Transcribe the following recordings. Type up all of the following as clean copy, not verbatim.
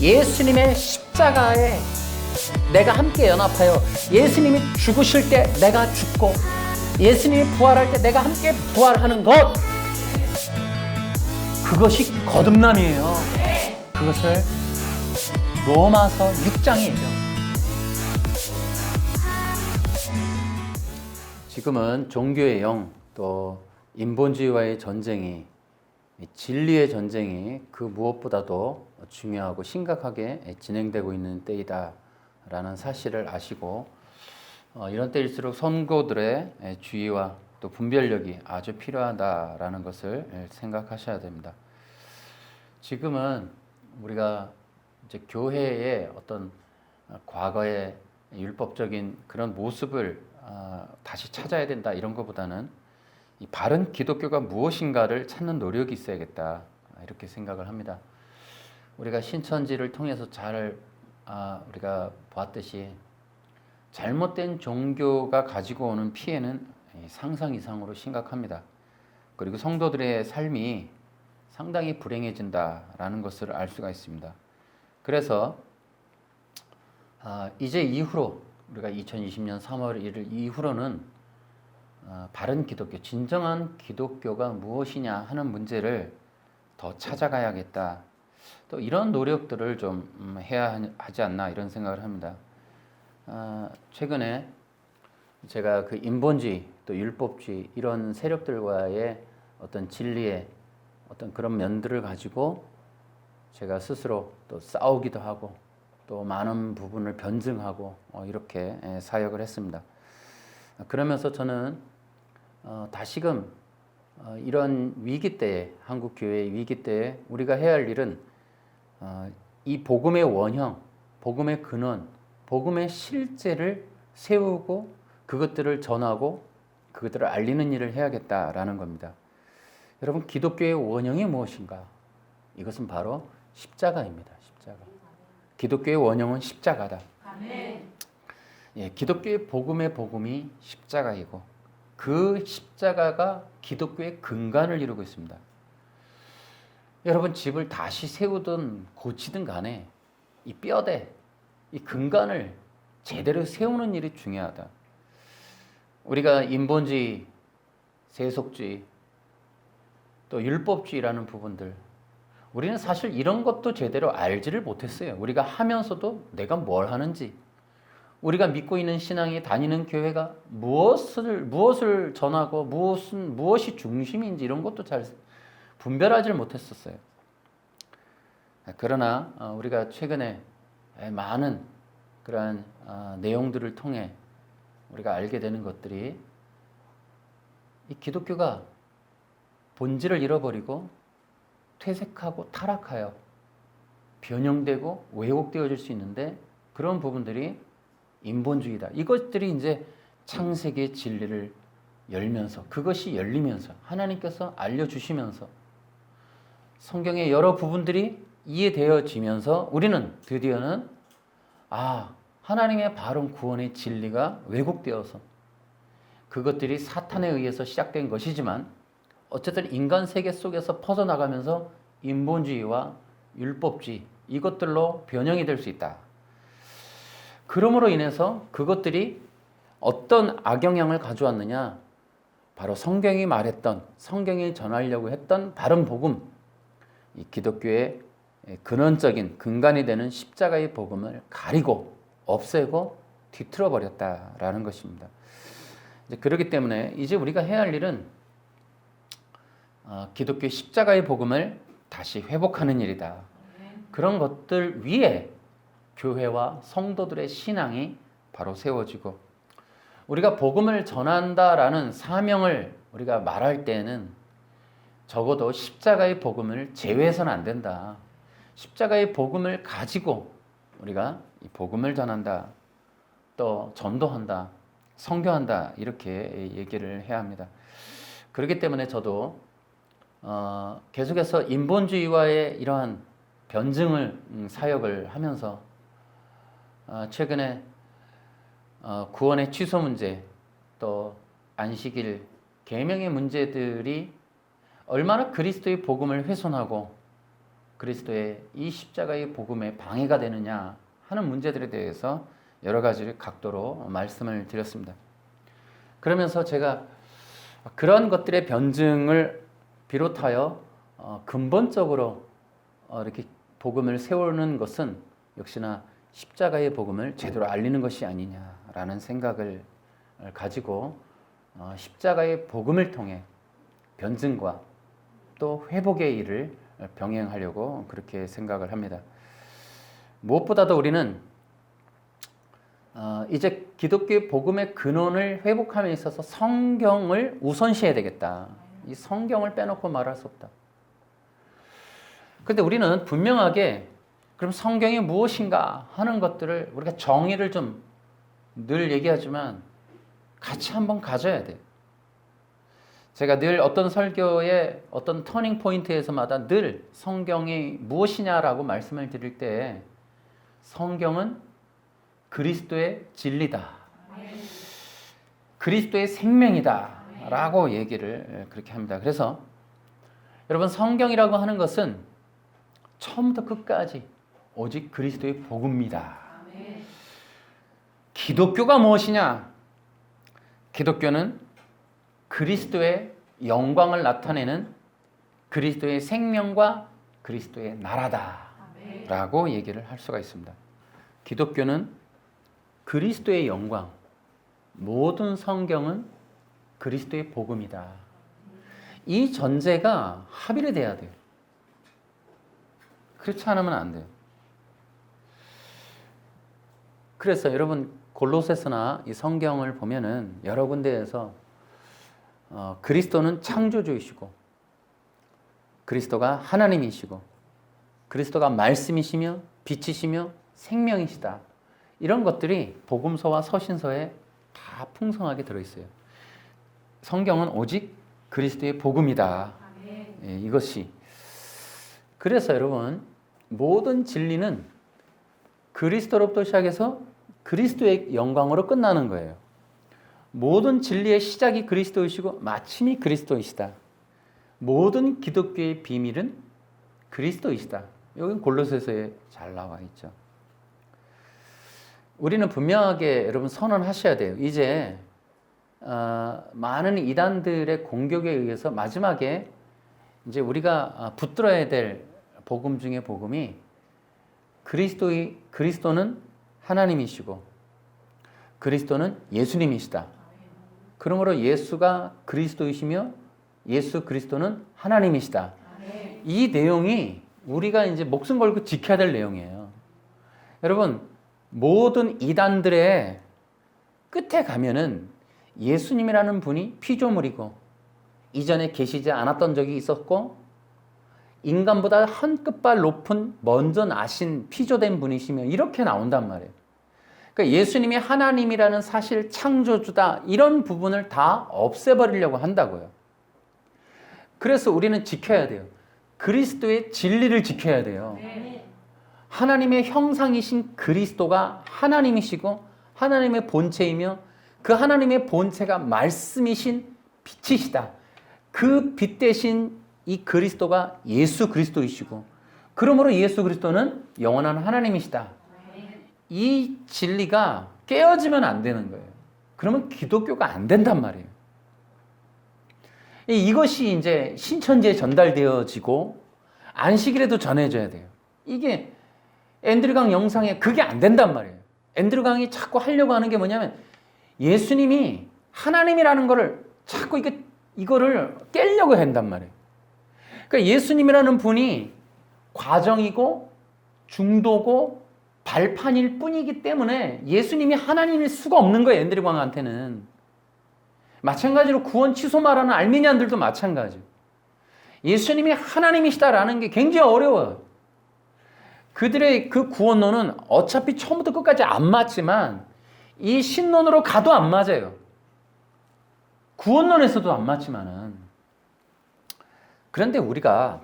예수님의 십자가에 내가 함께 연합하여 예수님이 죽으실 때 내가 죽고 예수님이 부활할 때 내가 함께 부활하는 것, 그것이 거듭남이에요. 그것을 로마서 6장이 얘기합니다. 지금은 종교의 영, 또 인본주의와의 전쟁이, 진리의 전쟁이 그 무엇보다도 중요하고 심각하게 진행되고 있는 때이다라는 사실을 아시고, 이런 때일수록 성도들의 주의와 또 분별력이 아주 필요하다라는 것을 생각하셔야 됩니다. 지금은 우리가 이제 교회의 어떤 과거의 율법적인 그런 모습을 다시 찾아야 된다 이런 것보다는 이 바른 기독교가 무엇인가를 찾는 노력이 있어야겠다 이렇게 생각을 합니다. 우리가 신천지를 통해서 우리가 보았듯이 잘못된 종교가 가지고 오는 피해는 상상 이상으로 심각합니다. 그리고 성도들의 삶이 상당히 불행해진다라는 것을 알 수가 있습니다. 그래서 이제 이후로 우리가 2020년 3월 1일 이후로는 바른 기독교, 진정한 기독교가 무엇이냐 하는 문제를 더 찾아가야겠다. 또 이런 노력들을 좀 해야 하지 않나 이런 생각을 합니다. 최근에 제가 그 인본주의 또 율법주의 이런 세력들과의 어떤 진리의 어떤 그런 면들을 가지고 제가 스스로 또 싸우기도 하고 또 많은 부분을 변증하고 이렇게 사역을 했습니다. 그러면서 저는 다시금 이런 위기 때에, 한국 교회의 위기 때에 우리가 해야 할 일은 이 복음의 원형, 복음의 근원, 복음의 실제를 세우고 그것들을 전하고 그것들을 알리는 일을 해야겠다라는 겁니다. 여러분, 기독교의 원형이 무엇인가? 이것은 바로 십자가입니다. 십자가. 기독교의 원형은 십자가다. 아멘. 예, 기독교의 복음의 복음이 십자가이고 그 십자가가 기독교의 근간을 이루고 있습니다. 여러분, 집을 다시 세우든 고치든 간에 이 뼈대, 이 근간을 제대로 세우는 일이 중요하다. 우리가 인본주의, 세속주의, 또 율법주의라는 부분들, 우리는 사실 이런 것도 제대로 알지를 못했어요. 우리가 하면서도 내가 뭘 하는지, 우리가 믿고 있는 신앙이 다니는 교회가 무엇을 전하고 무엇이 중심인지 이런 것도 잘 분별하지 못했었어요. 그러나 우리가 최근에 많은 그러한 내용들을 통해 우리가 알게 되는 것들이 이 기독교가 본질을 잃어버리고 퇴색하고 타락하여 변형되고 왜곡되어질 수 있는데 그런 부분들이 인본주의다. 이것들이 이제 창세기의 진리를 열면서 그것이 열리면서 하나님께서 알려주시면서 성경의 여러 부분들이 이해되어지면서 우리는 드디어는 하나님의 바른 구원의 진리가 왜곡되어서 그것들이 사탄에 의해서 시작된 것이지만 어쨌든 인간 세계 속에서 퍼져나가면서 인본주의와 율법주의 이것들로 변형이 될 수 있다. 그러므로 인해서 그것들이 어떤 악영향을 가져왔느냐? 바로 성경이 말했던, 성경이 전하려고 했던 바른 복음, 이 기독교의 근원적인 근간이 되는 십자가의 복음을 가리고 없애고 뒤틀어 버렸다라는 것입니다. 그렇기 때문에 이제 우리가 해야 할 일은 기독교의 십자가의 복음을 다시 회복하는 일이다. 그런 것들 위에 교회와 성도들의 신앙이 바로 세워지고 우리가 복음을 전한다라는 사명을 우리가 말할 때에는 적어도 십자가의 복음을 제외해서는 안 된다. 십자가의 복음을 가지고 우리가 이 복음을 전한다. 또 전도한다. 선교한다. 이렇게 얘기를 해야 합니다. 그렇기 때문에 저도 계속해서 인본주의와의 이러한 변증을 사역을 하면서 최근에 구원의 취소 문제, 또 안식일, 계명의 문제들이 얼마나 그리스도의 복음을 훼손하고 그리스도의 이 십자가의 복음에 방해가 되느냐 하는 문제들에 대해서 여러 가지 각도로 말씀을 드렸습니다. 그러면서 제가 그런 것들의 변증을 비롯하여 근본적으로 이렇게 복음을 세우는 것은 역시나 십자가의 복음을 제대로 알리는 것이 아니냐라는 생각을 가지고 십자가의 복음을 통해 변증과 또 회복의 일을 병행하려고 그렇게 생각을 합니다. 무엇보다도 우리는 이제 기독교의 복음의 근원을 회복함에 있어서 성경을 우선시해야 되겠다. 이 성경을 빼놓고 말할 수 없다. 그런데 우리는 분명하게 그럼 성경이 무엇인가 하는 것들을 우리가 정의를 좀 늘 얘기하지만 같이 한번 가져야 돼요. 제가 늘 어떤 설교의 어떤 터닝 포인트에서마다 늘 성경이 무엇이냐라고 말씀을 드릴 때 성경은 그리스도의 진리다. 그리스도의 생명이다. 라고 얘기를 그렇게 합니다. 그래서 여러분 성경이라고 하는 것은 처음부터 끝까지 오직 그리스도의 복음입니다. 기독교가 무엇이냐? 기독교는 그리스도의 영광을 나타내는 그리스도의 생명과 그리스도의 나라다 라고 얘기를 할 수가 있습니다. 기독교는 그리스도의 영광, 모든 성경은 그리스도의 복음이다. 이 전제가 합일이 돼야 돼요. 그렇지 않으면 안 돼요. 그래서 여러분 골로새서나 이 성경을 보면은 여러 군데에서 그리스도는 창조주이시고 그리스도가 하나님이시고 그리스도가 말씀이시며 빛이시며 생명이시다. 이런 것들이 복음서와 서신서에 다 풍성하게 들어있어요. 성경은 오직 그리스도의 복음이다. 예, 이것이. 그래서 여러분 모든 진리는 그리스도로부터 시작해서 그리스도의 영광으로 끝나는 거예요. 모든 진리의 시작이 그리스도이시고 마침이 그리스도이시다. 모든 기독교의 비밀은 그리스도이시다. 여기는 골로새서에 잘 나와 있죠. 우리는 분명하게 여러분 선언하셔야 돼요. 이제 많은 이단들의 공격에 의해서 마지막에 이제 우리가 붙들어야 될 복음 중에 복음이 그리스도는 하나님이시고 그리스도는 예수님이시다. 그러므로 예수가 그리스도이시며 예수 그리스도는 하나님이시다. 이 내용이 우리가 이제 목숨 걸고 지켜야 될 내용이에요. 여러분 모든 이단들의 끝에 가면은 예수님이라는 분이 피조물이고 이전에 계시지 않았던 적이 있었고 인간보다 한 끗발 높은 먼저 나신 피조된 분이시며 이렇게 나온단 말이에요. 그러니까 예수님이 하나님이라는 사실 창조주다 이런 부분을 다 없애버리려고 한다고요. 그래서 우리는 지켜야 돼요. 그리스도의 진리를 지켜야 돼요. 하나님의 형상이신 그리스도가 하나님이시고 하나님의 본체이며 그 하나님의 본체가 말씀이신 빛이시다. 그 빛 대신 이 그리스도가 예수 그리스도이시고 그러므로 예수 그리스도는 영원한 하나님이시다. 이 진리가 깨어지면 안 되는 거예요. 그러면 기독교가 안 된단 말이에요. 이것이 이제 신천지에 전달되어지고 안식일에도 전해져야 돼요. 이게 앤드류 강 영상에 그게 안 된단 말이에요. 앤드류 강이 자꾸 하려고 하는 게 뭐냐면 예수님이 하나님이라는 거를 자꾸 이거를 깨려고 한단 말이에요. 그러니까 예수님이라는 분이 과정이고 중도고 발판일 뿐이기 때문에 예수님이 하나님일 수가 없는 거예요. 앤드류 강한테는. 마찬가지로 구원 취소 말하는 알미니안들도 마찬가지. 예수님이 하나님이시다라는 게 굉장히 어려워요. 그들의 그 구원론은 어차피 처음부터 끝까지 안 맞지만 이 신론으로 가도 안 맞아요. 구원론에서도 안 맞지만은. 그런데 우리가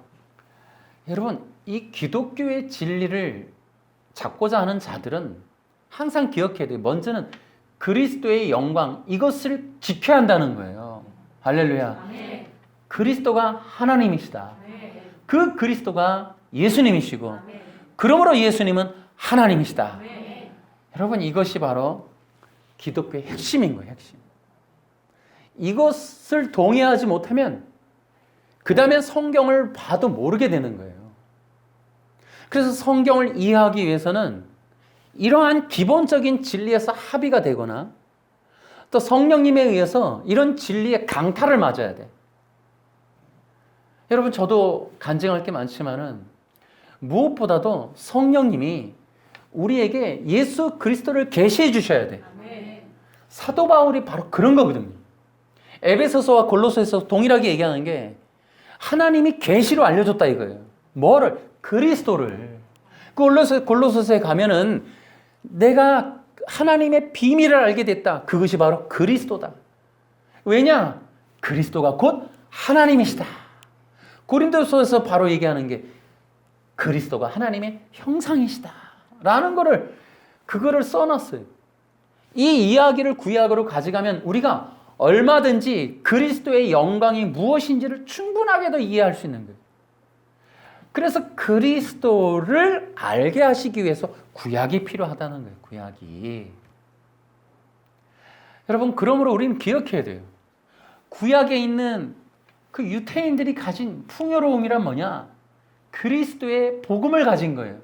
여러분 이 기독교의 진리를 잡고자 하는 자들은 항상 기억해야 돼요. 먼저는 그리스도의 영광 이것을 지켜야 한다는 거예요. 할렐루야. 그리스도가 하나님이시다. 그 그리스도가 예수님이시고 그러므로 예수님은 하나님이시다. 여러분 이것이 바로 기독교의 핵심인 거예요. 핵심. 이것을 동의하지 못하면 그 다음에 성경을 봐도 모르게 되는 거예요. 그래서 성경을 이해하기 위해서는 이러한 기본적인 진리에서 합의가 되거나 또 성령님에 의해서 이런 진리의 강타를 맞아야 돼. 여러분 저도 간증할 게 많지만은 무엇보다도 성령님이 우리에게 예수 그리스도를 계시해 주셔야 돼. 사도 바울이 바로 그런 거거든요. 에베소서와 골로새서 동일하게 얘기하는 게 하나님이 계시로 알려줬다 이거예요. 뭐를? 그리스도를. 골로새서에 가면은 내가 하나님의 비밀을 알게 됐다. 그것이 바로 그리스도다. 왜냐? 그리스도가 곧 하나님이시다. 고린도서에서 바로 얘기하는 게 그리스도가 하나님의 형상이시다. 라는 거를 그거를 써놨어요. 이 이야기를 구약으로 가져가면 우리가 얼마든지 그리스도의 영광이 무엇인지를 충분하게도 이해할 수 있는 거예요. 그래서 그리스도를 알게 하시기 위해서 구약이 필요하다는 거예요. 구약이. 여러분 그러므로 우리는 기억해야 돼요. 구약에 있는 그 유태인들이 가진 풍요로움이란 뭐냐? 그리스도의 복음을 가진 거예요.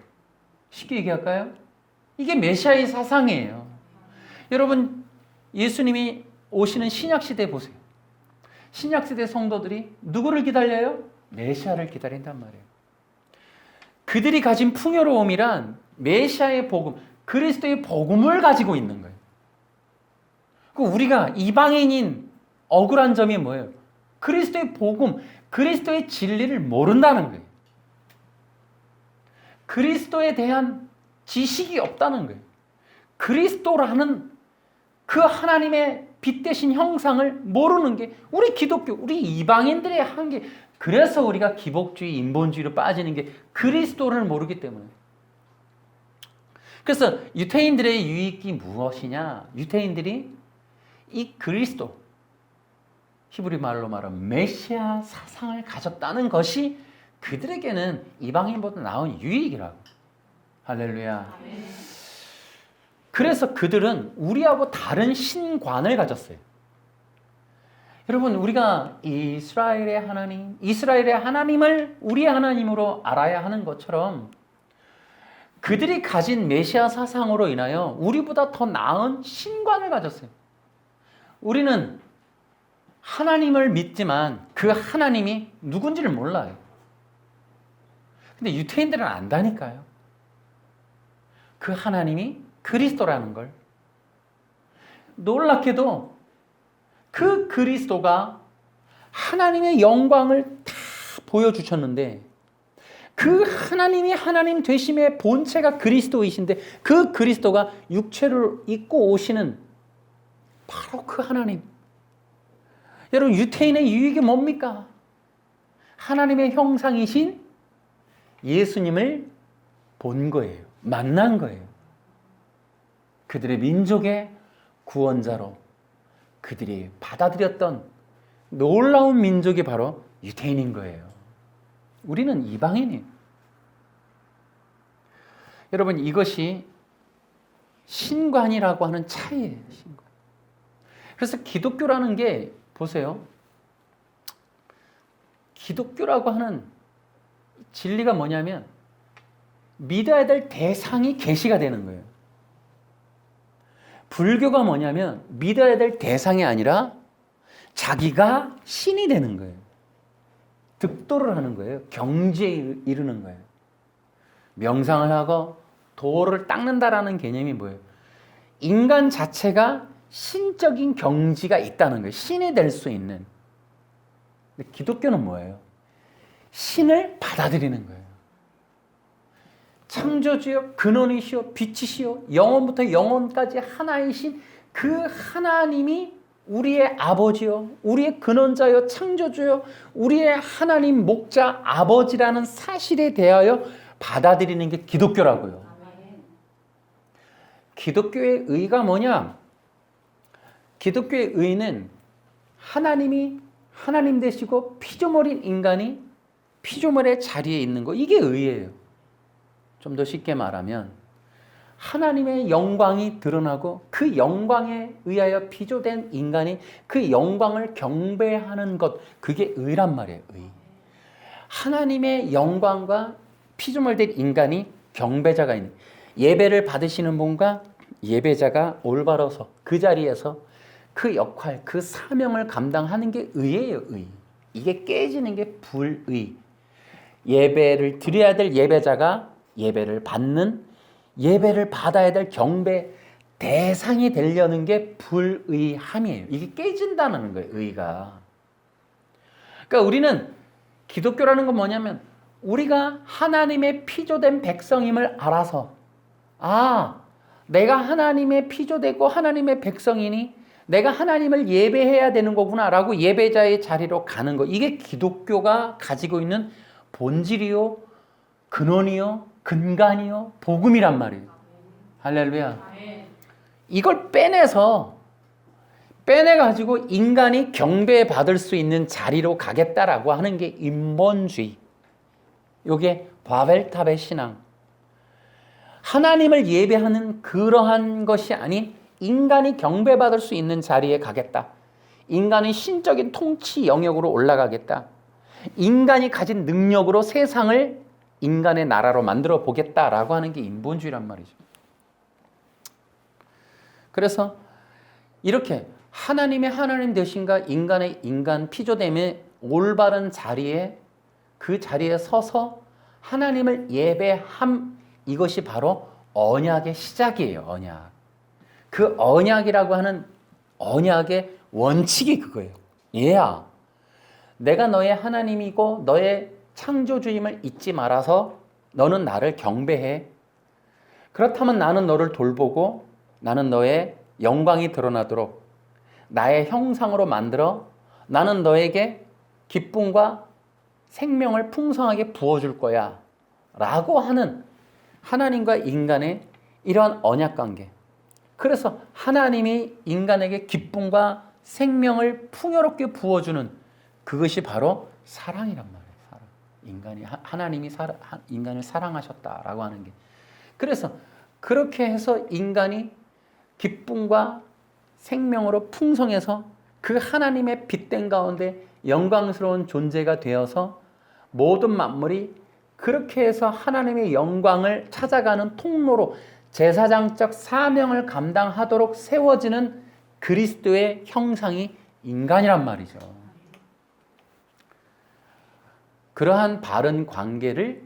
쉽게 얘기할까요? 이게 메시아의 사상이에요. 여러분 예수님이 오시는 신약시대 보세요. 신약시대 성도들이 누구를 기다려요? 메시아를 기다린단 말이에요. 그들이 가진 풍요로움이란 메시아의 복음, 그리스도의 복음을 가지고 있는 거예요. 우리가 이방인인 억울한 점이 뭐예요? 그리스도의 복음, 그리스도의 진리를 모른다는 거예요. 그리스도에 대한 지식이 없다는 거예요. 그리스도라는 그 하나님의 빛 대신 형상을 모르는 게 우리 기독교, 우리 이방인들의 한계. 그래서 우리가 기복주의, 인본주의로 빠지는 게 그리스도를 모르기 때문에. 그래서 유태인들의 유익이 무엇이냐? 유태인들이 이 그리스도, 히브리 말로 말하면 메시아 사상을 가졌다는 것이 그들에게는 이방인보다 나은 유익이라고. 할렐루야. 그래서 그들은 우리하고 다른 신관을 가졌어요. 여러분 우리가 이스라엘의 하나님을 우리의 하나님으로 알아야 하는 것처럼 그들이 가진 메시아 사상으로 인하여 우리보다 더 나은 신관을 가졌어요. 우리는 하나님을 믿지만 그 하나님이 누군지를 몰라요. 근데 유태인들은 안다니까요. 그 하나님이 그리스도라는 걸. 놀랍게도 그 그리스도가 하나님의 영광을 다 보여주셨는데 그 하나님이 하나님 되심의 본체가 그리스도이신데 그 그리스도가 육체를 입고 오시는 바로 그 하나님. 여러분 유태인의 유익이 뭡니까? 하나님의 형상이신 예수님을 본 거예요. 만난 거예요. 그들의 민족의 구원자로 그들이 받아들였던 놀라운 민족이 바로 유태인인 거예요. 우리는 이방인이에요. 여러분 이것이 신관이라고 하는 차이예요. 신관. 그래서 기독교라는 게 보세요. 기독교라고 하는 진리가 뭐냐면 믿어야 될 대상이 계시가 되는 거예요. 불교가 뭐냐면 믿어야 될 대상이 아니라 자기가 신이 되는 거예요. 득도를 하는 거예요. 경지에 이르는 거예요. 명상을 하고 도를 닦는다라는 개념이 뭐예요? 인간 자체가 신적인 경지가 있다는 거예요. 신이 될 수 있는. 근데 기독교는 뭐예요? 신을 받아들이는 거예요. 창조주여, 근원이시여, 빛이시여, 영원부터 영원까지 하나이신 그 하나님이 우리의 아버지요, 우리의 근원자요, 창조주요, 우리의 하나님 목자 아버지라는 사실에 대하여 받아들이는 게 기독교라고요. 기독교의 의의가 뭐냐? 기독교의 의의는 하나님이 하나님 되시고 피조물인 인간이 피조물의 자리에 있는 거, 이게 의예요. 좀 더 쉽게 말하면 하나님의 영광이 드러나고 그 영광에 의하여 피조된 인간이 그 영광을 경배하는 것, 그게 의란 말이에요. 의. 하나님의 영광과 피조물된 인간이 경배자가 있는, 예배를 받으시는 분과 예배자가 올바로서 그 자리에서 그 역할, 그 사명을 감당하는 게 의예요. 의. 이게 깨지는 게 불의. 예배를 드려야 될 예배자가 예배를 받는, 예배를 받아야 될 경배 대상이 되려는 게 불의함이에요. 이게 깨진다는 거예요. 의가. 그러니까 우리는, 기독교라는 건 뭐냐면 우리가 하나님의 피조된 백성임을 알아서, 아, 내가 하나님의 피조되고 하나님의 백성이니 내가 하나님을 예배해야 되는 거구나 라고 예배자의 자리로 가는 거, 이게 기독교가 가지고 있는 본질이요, 근원이요, 근간이요, 복음이란 말이에요. 할렐루야. 이걸 빼내가지고 인간이 경배받을 수 있는 자리로 가겠다라고 하는 게 인본주의. 이게 바벨탑의 신앙. 하나님을 예배하는 그러한 것이 아닌 인간이 경배받을 수 있는 자리에 가겠다. 인간의 신적인 통치 영역으로 올라가겠다. 인간이 가진 능력으로 세상을 인간의 나라로 만들어 보겠다라고 하는 게 인본주의란 말이죠. 그래서 이렇게 하나님의 하나님 되신가 인간의 인간 피조됨의 올바른 자리에, 그 자리에 서서 하나님을 예배함, 이것이 바로 언약의 시작이에요. 언약. 그 언약이라고 하는 언약의 원칙이 그거예요. 얘야, 내가 너의 하나님이고 너의 창조주임을 잊지 말아서 너는 나를 경배해. 그렇다면 나는 너를 돌보고 나는 너의 영광이 드러나도록 나의 형상으로 만들어 나는 너에게 기쁨과 생명을 풍성하게 부어줄 거야 라고 하는 하나님과 인간의 이러한 언약관계. 그래서 하나님이 인간에게 기쁨과 생명을 풍요롭게 부어주는 그것이 바로 사랑이란 말이에요. 사랑. 하나님이 인간을 사랑하셨다라고 하는 게. 그래서 그렇게 해서 인간이 기쁨과 생명으로 풍성해서 그 하나님의 빛된 가운데 영광스러운 존재가 되어서 모든 만물이 그렇게 해서 하나님의 영광을 찾아가는 통로로 제사장적 사명을 감당하도록 세워지는 그리스도의 형상이 인간이란 말이죠. 그러한 바른 관계를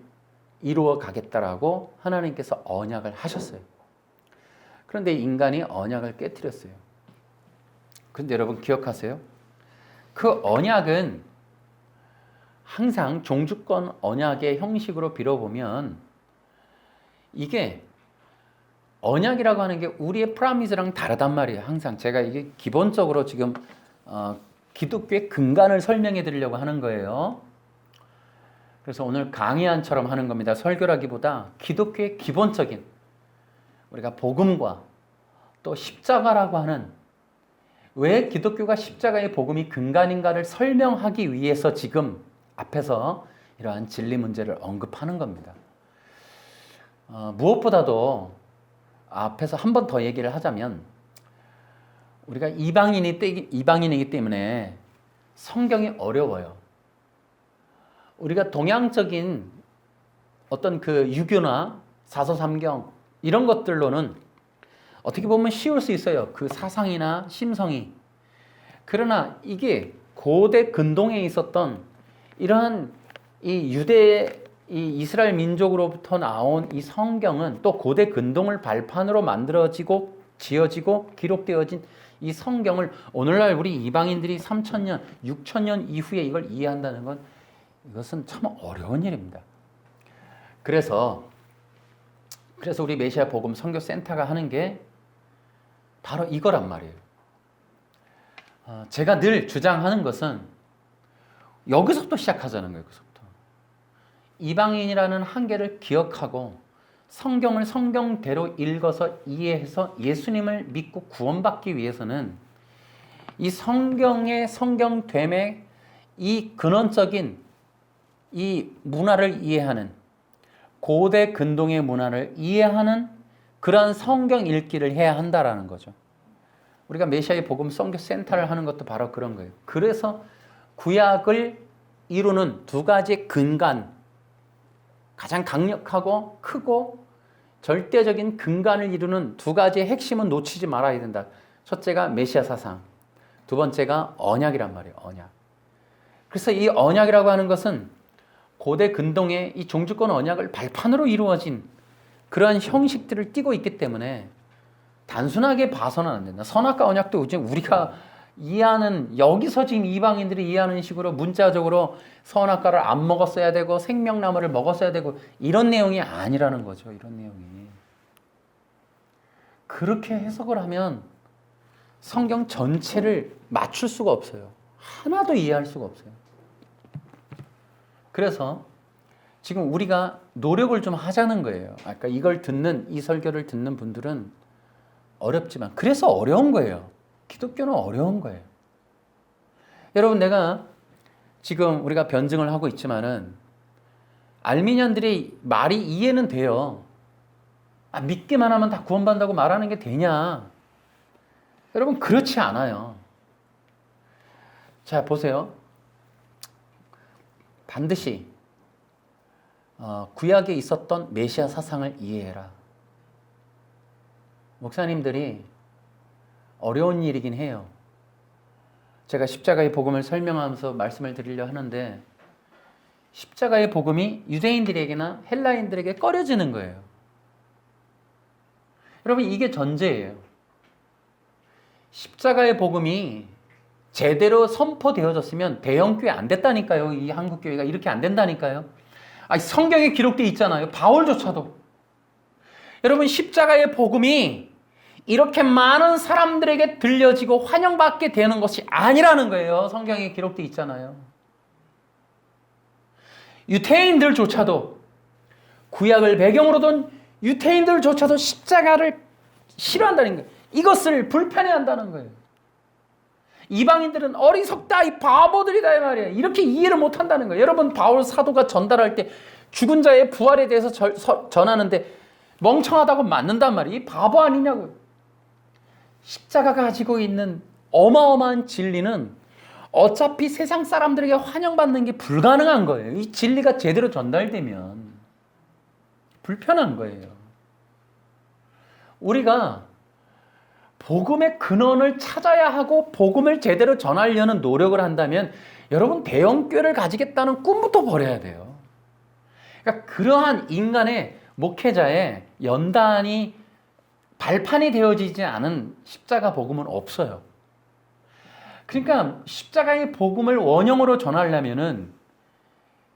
이루어 가겠다라고 하나님께서 언약을 하셨어요. 그런데 인간이 언약을 깨트렸어요. 그런데 여러분 기억하세요? 그 언약은 항상 종주권 언약의 형식으로 빌어보면 이게 언약이라고 하는 게 우리의 프라미스랑 다르단 말이에요. 항상 제가 이게 기본적으로 지금 기독교의 근간을 설명해 드리려고 하는 거예요. 그래서 오늘 강의안처럼 하는 겁니다. 설교라기보다 기독교의 기본적인, 우리가 복음과 또 십자가라고 하는, 왜 기독교가 십자가의 복음이 근간인가를 설명하기 위해서 지금 앞에서 이러한 진리 문제를 언급하는 겁니다. 무엇보다도 앞에서 한 번 더 얘기를 하자면, 우리가 이방인이기 때문에 성경이 어려워요. 우리가 동양적인 어떤 그 유교나 사서삼경 이런 것들로는 어떻게 보면 쉬울 수 있어요. 그 사상이나 심성이. 그러나 이게 고대 근동에 있었던 이러한 이 이스라엘 민족으로부터 나온 이 성경은, 또 고대 근동을 발판으로 만들어지고 지어지고 기록되어진 이 성경을 오늘날 우리 이방인들이 3,000년, 6,000년 이후에 이걸 이해한다는 건, 이것은 참 어려운 일입니다. 그래서 우리 메시아 복음 선교 센터가 하는 게 바로 이거란 말이에요. 제가 늘 주장하는 것은 여기서부터 시작하자는 거예요. 여기서부터. 이방인이라는 한계를 기억하고 성경을 성경대로 읽어서 이해해서 예수님을 믿고 구원받기 위해서는 이 성경의 성경됨의 이 근원적인 이 문화를 이해하는, 고대 근동의 문화를 이해하는 그러한 성경 읽기를 해야 한다라는 거죠. 우리가 메시아의 복음 선교 센터를 하는 것도 바로 그런 거예요. 그래서 구약을 이루는 두 가지 근간, 가장 강력하고 크고 절대적인 근간을 이루는 두 가지의 핵심은 놓치지 말아야 된다. 첫째가 메시아 사상, 두 번째가 언약이란 말이에요. 언약. 그래서 이 언약이라고 하는 것은 고대 근동의 이 종주권 언약을 발판으로 이루어진 그러한 형식들을 띠고 있기 때문에 단순하게 봐서는 안 된다. 선악과 언약도 지금 우리가 이해하는, 여기서 지금 이방인들이 이해하는 식으로 문자적으로 선악과를 안 먹었어야 되고 생명나무를 먹었어야 되고 이런 내용이 아니라는 거죠. 이런 내용이. 그렇게 해석을 하면 성경 전체를 맞출 수가 없어요. 하나도 이해할 수가 없어요. 그래서 지금 우리가 노력을 좀 하자는 거예요. 아까 이걸 듣는, 이 설교를 듣는 분들은 어렵지만, 그래서 어려운 거예요. 기독교는 어려운 거예요. 여러분, 내가 지금 우리가 변증을 하고 있지만은 알미니안들의 말이 이해는 돼요. 믿기만 하면 다 구원받는다고 말하는 게 되냐? 여러분, 그렇지 않아요. 자, 보세요. 반드시 구약에 있었던 메시아 사상을 이해해라. 목사님들이 어려운 일이긴 해요. 제가 십자가의 복음을 설명하면서 말씀을 드리려 하는데 십자가의 복음이 유대인들에게나 헬라인들에게 꺼려지는 거예요. 여러분, 이게 전제예요. 십자가의 복음이 제대로 선포되어졌으면 대형교회 안 됐다니까요. 이 한국교회가 이렇게 안 된다니까요. 성경에 기록되어 있잖아요. 바울조차도. 여러분, 십자가의 복음이 이렇게 많은 사람들에게 들려지고 환영받게 되는 것이 아니라는 거예요. 성경에 기록되어 있잖아요. 유태인들조차도, 구약을 배경으로 둔 유태인들조차도 십자가를 싫어한다는 거예요. 이것을 불편해한다는 거예요. 이방인들은 어리석다, 이 바보들이다 이 말이에요. 이렇게 이해를 못한다는 거예요. 여러분, 바울 사도가 전달할 때 죽은 자의 부활에 대해서 전하는데 멍청하다고 맞는단 말이에요. 이 바보 아니냐고요. 십자가가 가지고 있는 어마어마한 진리는 어차피 세상 사람들에게 환영받는 게 불가능한 거예요. 이 진리가 제대로 전달되면 불편한 거예요. 우리가 복음의 근원을 찾아야 하고 복음을 제대로 전하려는 노력을 한다면 여러분, 대형교회를 가지겠다는 꿈부터 버려야 돼요. 그러니까 그러한 인간의 목회자의 연단이 발판이 되어지지 않은 십자가 복음은 없어요. 그러니까 십자가의 복음을 원형으로 전하려면은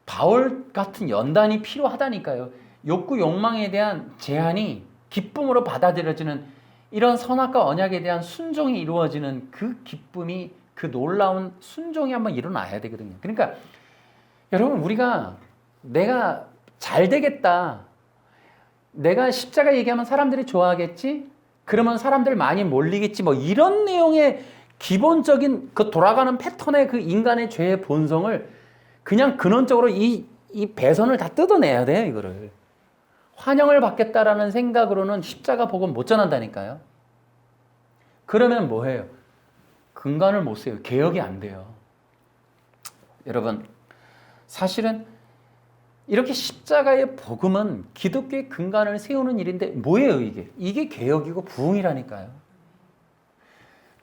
바울 같은 연단이 필요하다니까요. 욕구, 욕망에 대한 제한이 기쁨으로 받아들여지는 이런 선악과 언약에 대한 순종이 이루어지는 그 기쁨이, 그 놀라운 순종이 한번 일어나야 되거든요. 그러니까 여러분, 우리가 내가 잘 되겠다, 내가 십자가 얘기하면 사람들이 좋아하겠지? 그러면 사람들 많이 몰리겠지? 뭐 이런 내용의 기본적인 그 돌아가는 패턴의 그 인간의 죄의 본성을 그냥 근원적으로 이 배선을 다 뜯어내야 돼요, 이거를. 환영을 받겠다라는 생각으로는 십자가 복음 못 전한다니까요. 그러면 뭐해요? 근간을 못 세워요. 개혁이 안 돼요. 여러분, 사실은 이렇게 십자가의 복음은 기독교의 근간을 세우는 일인데 뭐예요, 이게? 이게 개혁이고 부흥이라니까요.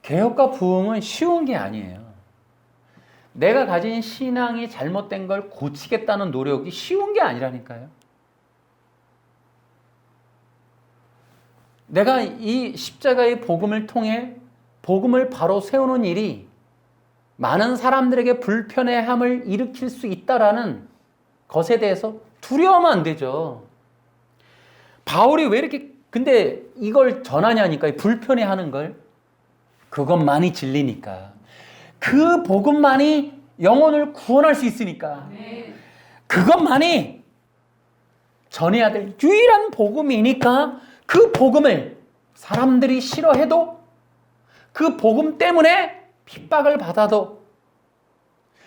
개혁과 부흥은 쉬운 게 아니에요. 내가 가진 신앙이 잘못된 걸 고치겠다는 노력이 쉬운 게 아니라니까요. 내가 이 십자가의 복음을 통해 복음을 바로 세우는 일이 많은 사람들에게 불편해함을 일으킬 수 있다라는 것에 대해서 두려워하면 안 되죠. 바울이 왜 이렇게 근데 이걸 전하냐니까, 불편해하는 걸. 그것만이 진리니까. 그 복음만이 영혼을 구원할 수 있으니까. 그것만이 전해야 될 유일한 복음이니까 그 복음을 사람들이 싫어해도, 그 복음 때문에 핍박을 받아도,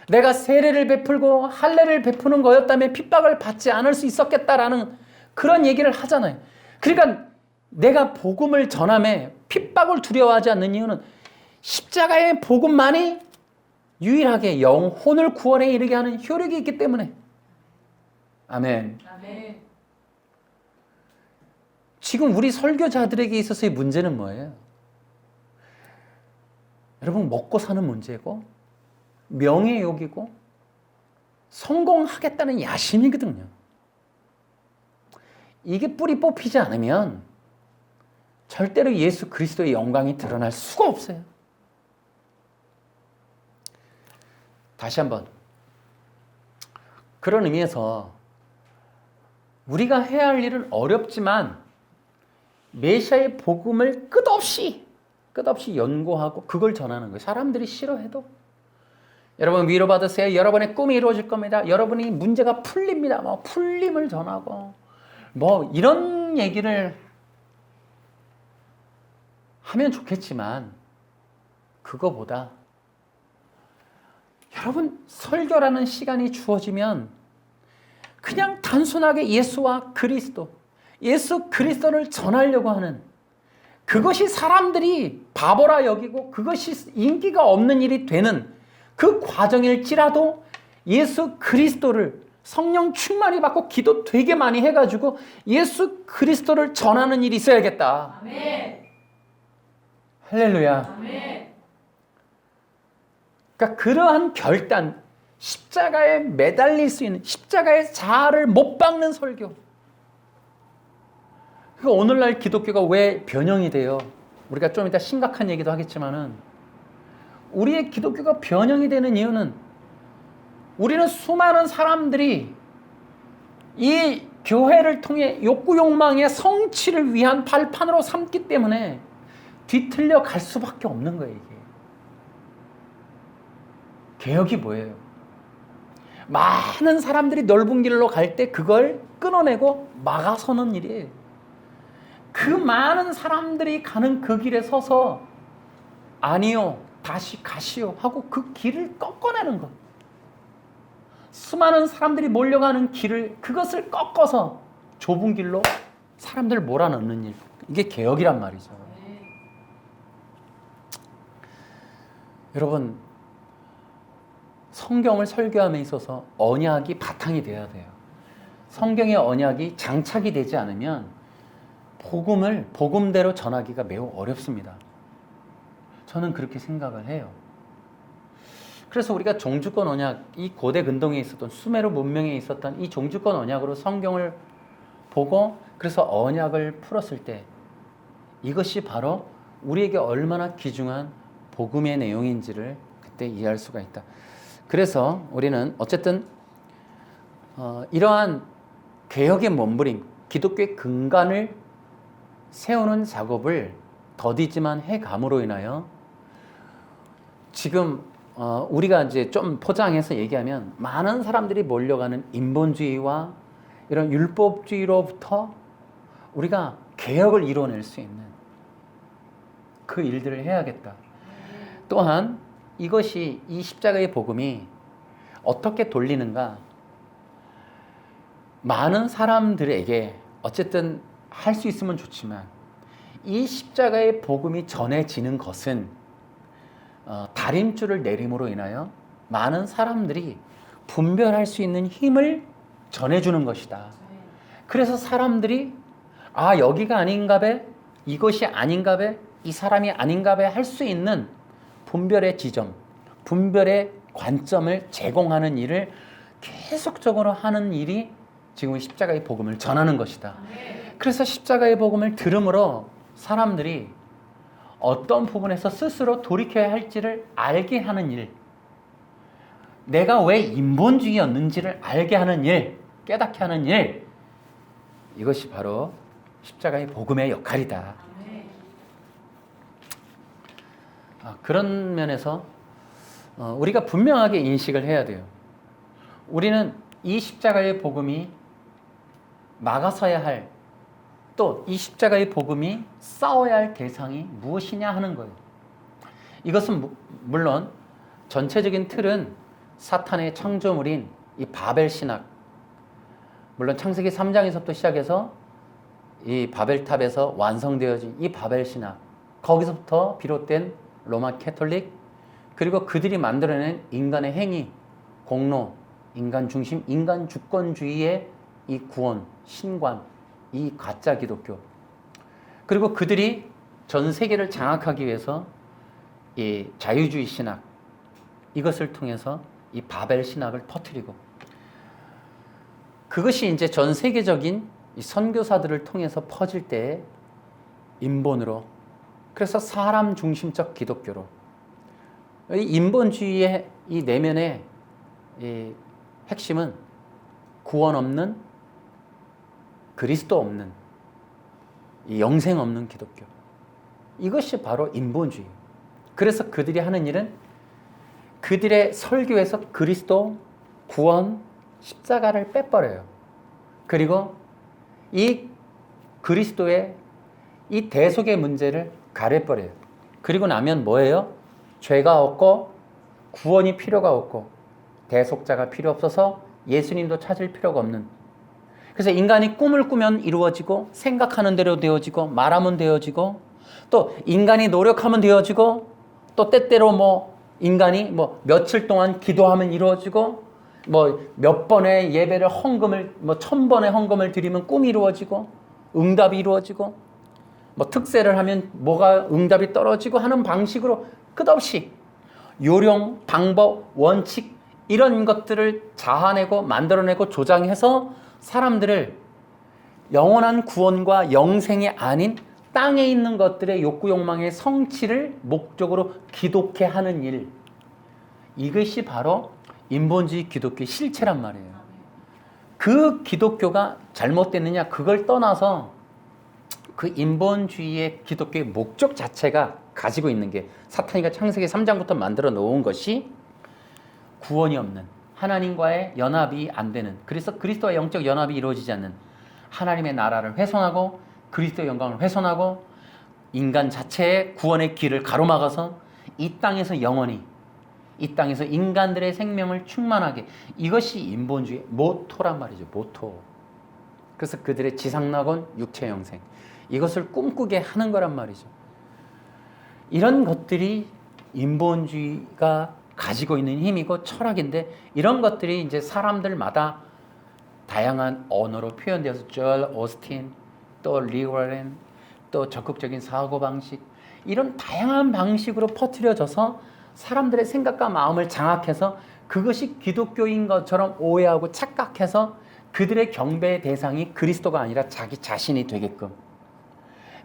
내가 세례를 베풀고 할례를 베푸는 거였다면 핍박을 받지 않을 수 있었겠다라는 그런 얘기를 하잖아요. 그러니까 내가 복음을 전함에 핍박을 두려워하지 않는 이유는 십자가의 복음만이 유일하게 영혼을 구원에 이르게 하는 효력이 있기 때문에. 아멘. 아멘. 지금 우리 설교자들에게 있어서의 문제는 뭐예요? 여러분, 먹고 사는 문제고 명예욕이고 성공하겠다는 야심이거든요. 이게 뿌리 뽑히지 않으면 절대로 예수 그리스도의 영광이 드러날 수가 없어요. 다시 한번, 그런 의미에서 우리가 해야 할 일은 어렵지만 메시아의 복음을 끝없이 연구하고 그걸 전하는 거예요. 사람들이 싫어해도. 여러분 위로받으세요. 여러분의 꿈이 이루어질 겁니다. 여러분이 문제가 풀립니다. 풀림을 전하고 이런 얘기를 하면 좋겠지만, 그거보다 여러분 설교라는 시간이 주어지면 그냥 단순하게 예수와 그리스도, 예수 그리스도를 전하려고 하는, 그것이 사람들이 바보라 여기고 그것이 인기가 없는 일이 되는 그 과정일지라도 예수 그리스도를 성령 충만히 받고 기도 되게 많이 해가지고 예수 그리스도를 전하는 일이 있어야겠다. 아멘. 할렐루야. 아멘. 그러니까 그러한 결단, 십자가에 매달릴 수 있는, 십자가의 자아를 못 박는 설교. 그러니까 오늘날 기독교가 왜 변형이 돼요? 우리가 좀 이따 심각한 얘기도 하겠지만은, 우리의 기독교가 변형이 되는 이유는 우리는 수많은 사람들이 이 교회를 통해 욕구 욕망의 성취를 위한 발판으로 삼기 때문에 뒤틀려 갈 수밖에 없는 거예요. 이게 개혁이 뭐예요? 많은 사람들이 넓은 길로 갈 때 그걸 끊어내고 막아서는 일이에요. 그 많은 사람들이 가는 그 길에 서서 아니요, 다시 가시오 하고 그 길을 꺾어내는 것. 수많은 사람들이 몰려가는 길을, 그것을 꺾어서 좁은 길로 사람들을 몰아넣는 일. 이게 개혁이란 말이죠. 여러분, 성경을 설교함에 있어서 언약이 바탕이 돼야 돼요. 성경의 언약이 장착이 되지 않으면 복음을 복음대로 전하기가 매우 어렵습니다. 저는 그렇게 생각을 해요. 그래서 우리가 종주권 언약, 이 고대 근동에 있었던 수메르 문명에 있었던 이 종주권 언약으로 성경을 보고 그래서 언약을 풀었을 때 이것이 바로 우리에게 얼마나 귀중한 복음의 내용인지를 그때 이해할 수가 있다. 그래서 우리는 어쨌든 이러한 개혁의 몸부림, 기독교의 근간을 세우는 작업을 더디지만 해감으로 인하여 지금 우리가 이제 좀 포장해서 얘기하면 많은 사람들이 몰려가는 인본주의와 이런 율법주의로부터 우리가 개혁을 이뤄낼 수 있는 그 일들을 해야겠다. 또한 이것이, 이 십자가의 복음이 어떻게 돌리는가? 많은 사람들에게 어쨌든 할 수 있으면 좋지만 이 십자가의 복음이 전해지는 것은 다림줄을 내림으로 인하여 많은 사람들이 분별할 수 있는 힘을 전해주는 것이다. 그래서 사람들이 여기가 아닌가 봐, 이것이 아닌가 봐, 이 사람이 아닌가 봐 할 수 있는 분별의 지점, 분별의 관점을 제공하는 일을 계속적으로 하는 일이 지금 십자가의 복음을 전하는 것이다. 그래서 십자가의 복음을 들음으로 사람들이 어떤 부분에서 스스로 돌이켜야 할지를 알게 하는 일, 내가 왜 인본주의였는지를 알게 하는 일, 깨닫게 하는 일, 이것이 바로 십자가의 복음의 역할이다. 그런 면에서 우리가 분명하게 인식을 해야 돼요. 우리는 이 십자가의 복음이 막아서야 할, 또 이 십자가의 복음이 싸워야 할 대상이 무엇이냐 하는 거예요. 이것은 물론 전체적인 틀은 사탄의 창조물인 이 바벨 신학, 물론 창세기 3장에서부터 시작해서 이 바벨탑에서 완성되어진 이 바벨 신학, 거기서부터 비롯된 로마 캐톨릭, 그리고 그들이 만들어낸 인간의 행위, 공로, 인간 중심, 인간 주권주의의 이 구원, 신관, 이 가짜 기독교, 그리고 그들이 전 세계를 장악하기 위해서 이 자유주의 신학, 이것을 통해서 이 바벨 신학을 터뜨리고, 그것이 이제 전 세계적인 이 선교사들을 통해서 퍼질 때 인본으로, 그래서 사람 중심적 기독교로, 이 인본주의의 이 내면의 이 핵심은 구원 없는, 그리스도 없는, 이 영생 없는 기독교, 이것이 바로 인본주의. 그래서 그들이 하는 일은 그들의 설교에서 그리스도, 구원, 십자가를 빼버려요. 그리고 이 그리스도의 이 대속의 문제를 가려버려요. 그리고 나면 뭐예요? 죄가 없고 구원이 필요가 없고 대속자가 필요 없어서 예수님도 찾을 필요가 없는, 그래서 인간이 꿈을 꾸면 이루어지고, 생각하는 대로 되어지고, 말하면 되어지고, 또 인간이 노력하면 되어지고, 또 때때로 뭐 인간이 뭐 며칠 동안 기도하면 이루어지고, 뭐 몇 번의 예배를 헌금을 뭐 1000번의 헌금을 드리면 꿈이 이루어지고, 응답이 이루어지고, 뭐 특세를 하면 뭐가 응답이 떨어지고 하는 방식으로 끝없이 요령, 방법, 원칙, 이런 것들을 자아내고 만들어내고 조장해서 사람들을 영원한 구원과 영생이 아닌 땅에 있는 것들의 욕구 욕망의 성취를 목적으로 기독해 하는 일, 이것이 바로 인본주의 기독교의 실체란 말이에요. 그 기독교가 잘못됐느냐, 그걸 떠나서 그 인본주의의 기독교의 목적 자체가 가지고 있는 게, 사탄이가 창세기 3장부터 만들어 놓은 것이 구원이 없는, 하나님과의 연합이 안 되는, 그래서 그리스도와 영적 연합이 이루어지지 않는, 하나님의 나라를 훼손하고 그리스도의 영광을 훼손하고 인간 자체의 구원의 길을 가로막아서 이 땅에서 영원히, 이 땅에서 인간들의 생명을 충만하게, 이것이 인본주의 모토란 말이죠. 모토. 그래서 그들의 지상낙원, 육체 영생, 이것을 꿈꾸게 하는 거란 말이죠. 이런 것들이 인본주의가 가지고 있는 힘이고 철학인데, 이런 것들이 이제 사람들마다 다양한 언어로 표현되어서 조엘 오스틴, 또 리워렌, 또 적극적인 사고방식, 이런 다양한 방식으로 퍼뜨려져서 사람들의 생각과 마음을 장악해서 그것이 기독교인 것처럼 오해하고 착각해서 그들의 경배의 대상이 그리스도가 아니라 자기 자신이 되게끔.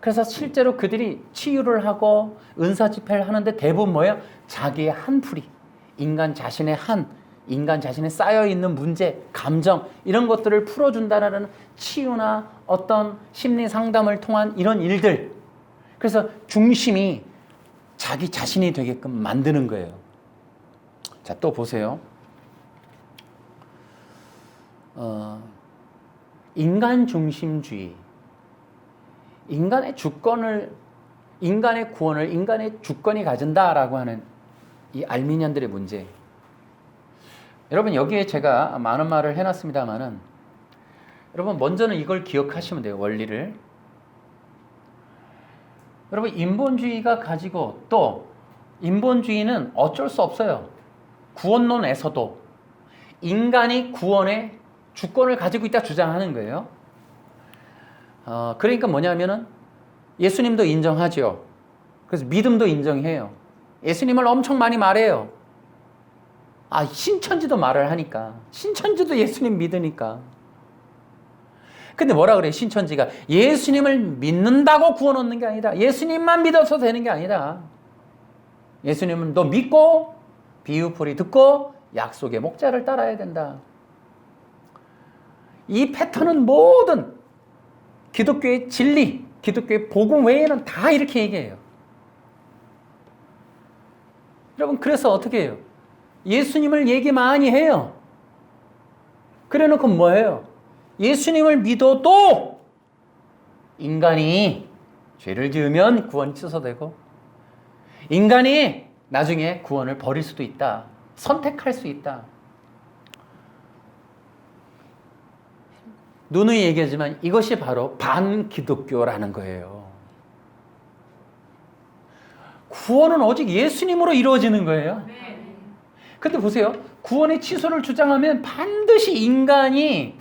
그래서 실제로 그들이 치유를 하고 은사 집회를 하는데 대부분 뭐예요? 자기의 한풀이, 인간 자신의 인간 자신에 쌓여있는 문제, 감정, 이런 것들을 풀어준다는 치유나 어떤 심리 상담을 통한 이런 일들. 그래서 중심이 자기 자신이 되게끔 만드는 거예요. 자, 또 보세요. 인간 중심주의. 인간의 주권을, 인간의 구원을 인간의 주권이 가진다라고 하는 이 알미니안들의 문제. 여러분, 여기에 제가 많은 말을 해놨습니다만은, 여러분 먼저는 이걸 기억하시면 돼요. 원리를. 여러분, 인본주의가 가지고, 또 인본주의는 어쩔 수 없어요. 구원론에서도 인간이 구원의 주권을 가지고 있다 주장하는 거예요. 그러니까 뭐냐면은 예수님도 인정하죠. 그래서 믿음도 인정해요. 예수님을 엄청 많이 말해요. 신천지도 말을 하니까. 신천지도 예수님 믿으니까. 근데 뭐라 그래요? 신천지가 예수님을 믿는다고 구원 얻는 게 아니다. 예수님만 믿어서 되는 게 아니다. 예수님은 너 믿고 비유풀이 듣고 약속의 목자를 따라야 된다. 이 패턴은 모든 기독교의 진리, 기독교의 복음 외에는 다 이렇게 얘기해요. 여러분, 그래서 어떻게 해요? 예수님을 얘기 많이 해요. 그래 놓고 뭐예요? 예수님을 믿어도 인간이 죄를 지으면 구원이 취소되고, 인간이 나중에 구원을 버릴 수도 있다. 선택할 수 있다. 누누이 얘기하지만 이것이 바로 반기독교라는 거예요. 구원은 오직 예수님으로 이루어지는 거예요. 근데 보세요. 구원의 취소를 주장하면 반드시 인간이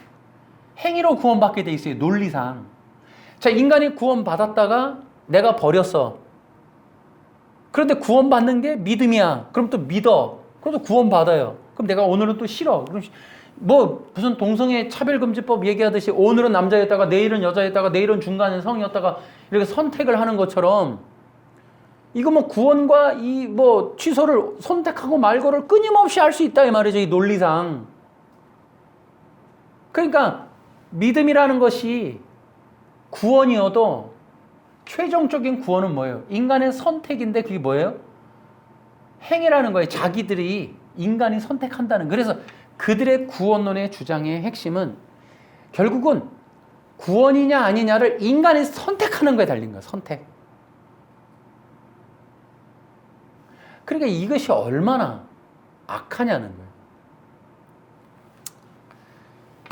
행위로 구원받게 돼 있어요. 논리상. 자, 인간이 구원받았다가 내가 버렸어. 그런데 구원받는 게 믿음이야. 그럼 또 믿어. 그럼 또 구원받아요. 그럼 내가 오늘은 또 싫어. 그럼 뭐 무슨 동성애 차별금지법 얘기하듯이 오늘은 남자였다가 내일은 여자였다가 내일은 중간에 성이었다가 이렇게 선택을 하는 것처럼 이거 뭐 구원과 이 뭐 취소를 선택하고 말고를 끊임없이 할 수 있다 이 말이죠. 이 논리상. 그러니까 믿음이라는 것이 구원이어도 최종적인 구원은 뭐예요? 인간의 선택인데 그게 뭐예요? 행위라는 거예요. 자기들이 인간이 선택한다는. 그래서 그들의 구원론의 주장의 핵심은 결국은 구원이냐 아니냐를 인간이 선택하는 거에 달린 거예요. 선택. 그러니까 이것이 얼마나 악하냐는 거예요.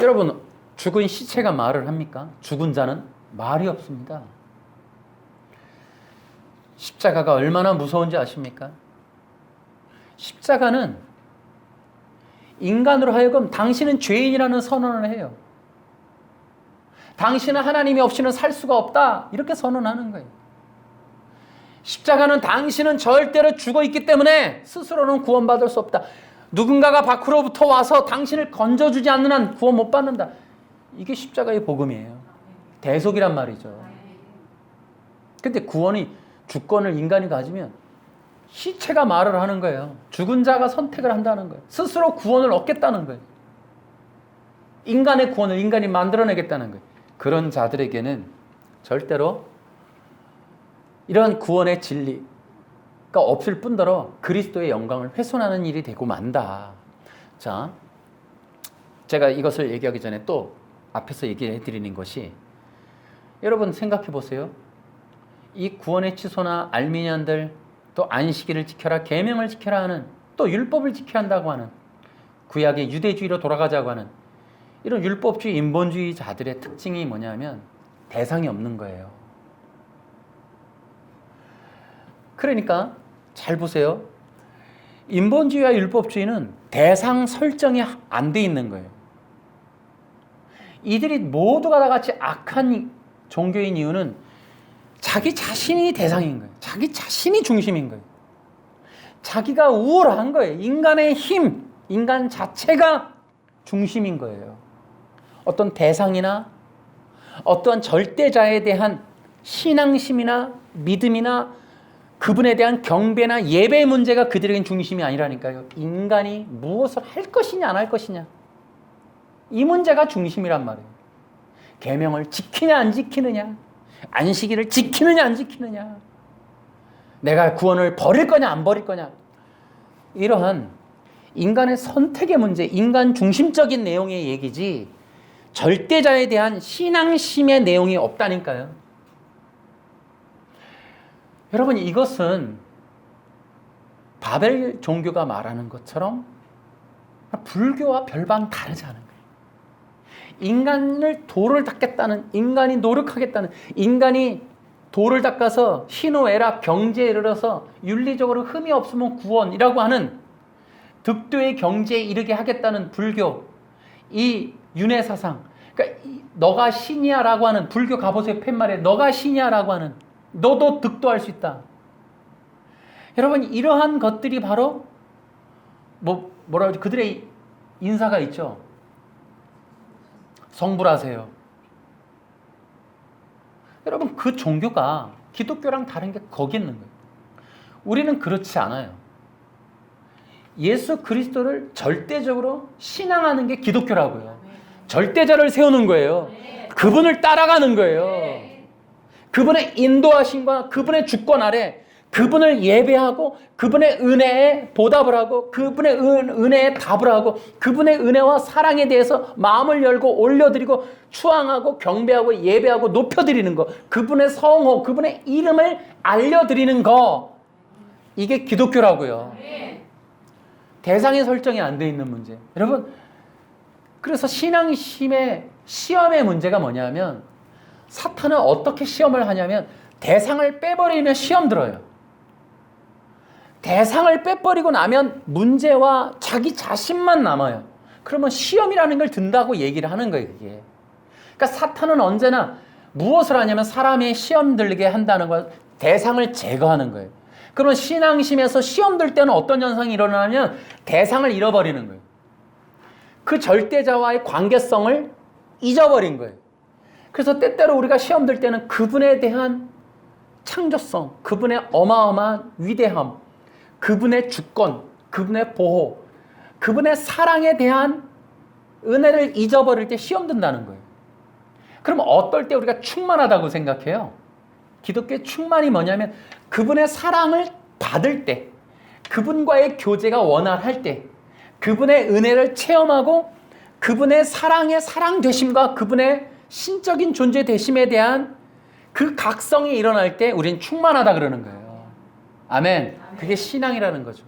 여러분, 죽은 시체가 말을 합니까? 죽은 자는 말이 없습니다. 십자가가 얼마나 무서운지 아십니까? 십자가는 인간으로 하여금 당신은 죄인이라는 선언을 해요. 당신은 하나님이 없이는 살 수가 없다. 이렇게 선언하는 거예요. 십자가는 당신은 절대로 죽어 있기 때문에 스스로는 구원받을 수 없다. 누군가가 밖으로부터 와서 당신을 건져주지 않는 한 구원 못 받는다. 이게 십자가의 복음이에요. 대속이란 말이죠. 근데 구원이 주권을 인간이 가지면 시체가 말을 하는 거예요. 죽은 자가 선택을 한다는 거예요. 스스로 구원을 얻겠다는 거예요. 인간의 구원을 인간이 만들어내겠다는 거예요. 그런 자들에게는 절대로 이런 구원의 진리가 없을 뿐더러 그리스도의 영광을 훼손하는 일이 되고 만다. 자, 제가 이것을 얘기하기 전에 또 앞에서 얘기해 드리는 것이 여러분 생각해 보세요. 이 구원의 취소나 알미니안들 또 안식일을 지켜라, 계명을 지켜라 하는 또 율법을 지켜야 한다고 하는 구약의 유대주의로 돌아가자고 하는 이런 율법주의, 인본주의자들의 특징이 뭐냐면 대상이 없는 거예요. 그러니까 잘 보세요. 인본주의와 율법주의는 대상 설정이 안 돼 있는 거예요. 이들이 모두가 다 같이 악한 종교인 이유는 자기 자신이 대상인 거예요. 자기 자신이 중심인 거예요. 자기가 우월한 거예요. 인간의 힘, 인간 자체가 중심인 거예요. 어떤 대상이나 어떠한 절대자에 대한 신앙심이나 믿음이나 그분에 대한 경배나 예배 문제가 그들에겐 중심이 아니라니까요. 인간이 무엇을 할 것이냐 안 할 것이냐, 이 문제가 중심이란 말이에요. 계명을 지키냐 안 지키느냐, 안식일을 지키느냐 안 지키느냐, 내가 구원을 버릴 거냐 안 버릴 거냐, 이러한 인간의 선택의 문제, 인간 중심적인 내용의 얘기지 절대자에 대한 신앙심의 내용이 없다니까요. 여러분, 이것은 바벨 종교가 말하는 것처럼 불교와 별반 다르지 않은 거예요. 인간을 도를 닦겠다는, 인간이 노력하겠다는, 인간이 도를 닦아서 희노애락, 경제에 이르러서 윤리적으로 흠이 없으면 구원이라고 하는 득도의 경제에 이르게 하겠다는 불교, 이 윤회사상, 그러니까 너가 신이야 라고 하는, 불교 가보세요. 팻말에 너가 신이야 라고 하는, 너도 득도할 수 있다. 여러분, 이러한 것들이 바로 뭐라 그러지? 그들의 인사가 있죠. 성불하세요. 여러분, 그 종교가 기독교랑 다른 게 거기 있는 거예요. 우리는 그렇지 않아요. 예수 그리스도를 절대적으로 신앙하는 게 기독교라고요. 절대자를 세우는 거예요. 그분을 따라가는 거예요. 그분의 인도하심과 그분의 주권 아래 그분을 예배하고 그분의 은혜에 보답을 하고 그분의 은혜에 답을 하고 그분의 은혜와 사랑에 대해서 마음을 열고 올려드리고 추앙하고 경배하고 예배하고 높여드리는 거, 그분의 성호, 그분의 이름을 알려드리는 거, 이게 기독교라고요. 대상의 설정이 안 돼 있는 문제. 여러분, 그래서 신앙심의 시험의 문제가 뭐냐면 사탄은 어떻게 시험을 하냐면 대상을 빼버리면 시험 들어요. 대상을 빼버리고 나면 문제와 자기 자신만 남아요. 그러면 시험이라는 걸 든다고 얘기를 하는 거예요, 그게. 그러니까 사탄은 언제나 무엇을 하냐면 사람이 시험 들게 한다는 걸 대상을 제거하는 거예요. 그러면 신앙심에서 시험 들 때는 어떤 현상이 일어나냐면 대상을 잃어버리는 거예요. 그 절대자와의 관계성을 잊어버린 거예요. 그래서 때때로 우리가 시험 들 때는 그분에 대한 창조성, 그분의 어마어마한 위대함, 그분의 주권, 그분의 보호, 그분의 사랑에 대한 은혜를 잊어버릴 때 시험 든다는 거예요. 그럼 어떨 때 우리가 충만하다고 생각해요? 기독교의 충만이 뭐냐면 그분의 사랑을 받을 때, 그분과의 교제가 원활할 때, 그분의 은혜를 체험하고 그분의 사랑의 사랑되심과 그분의 신적인 존재 되심에 대한 그 각성이 일어날 때 우리는 충만하다 그러는 거예요. 아멘. 그게 신앙이라는 거죠.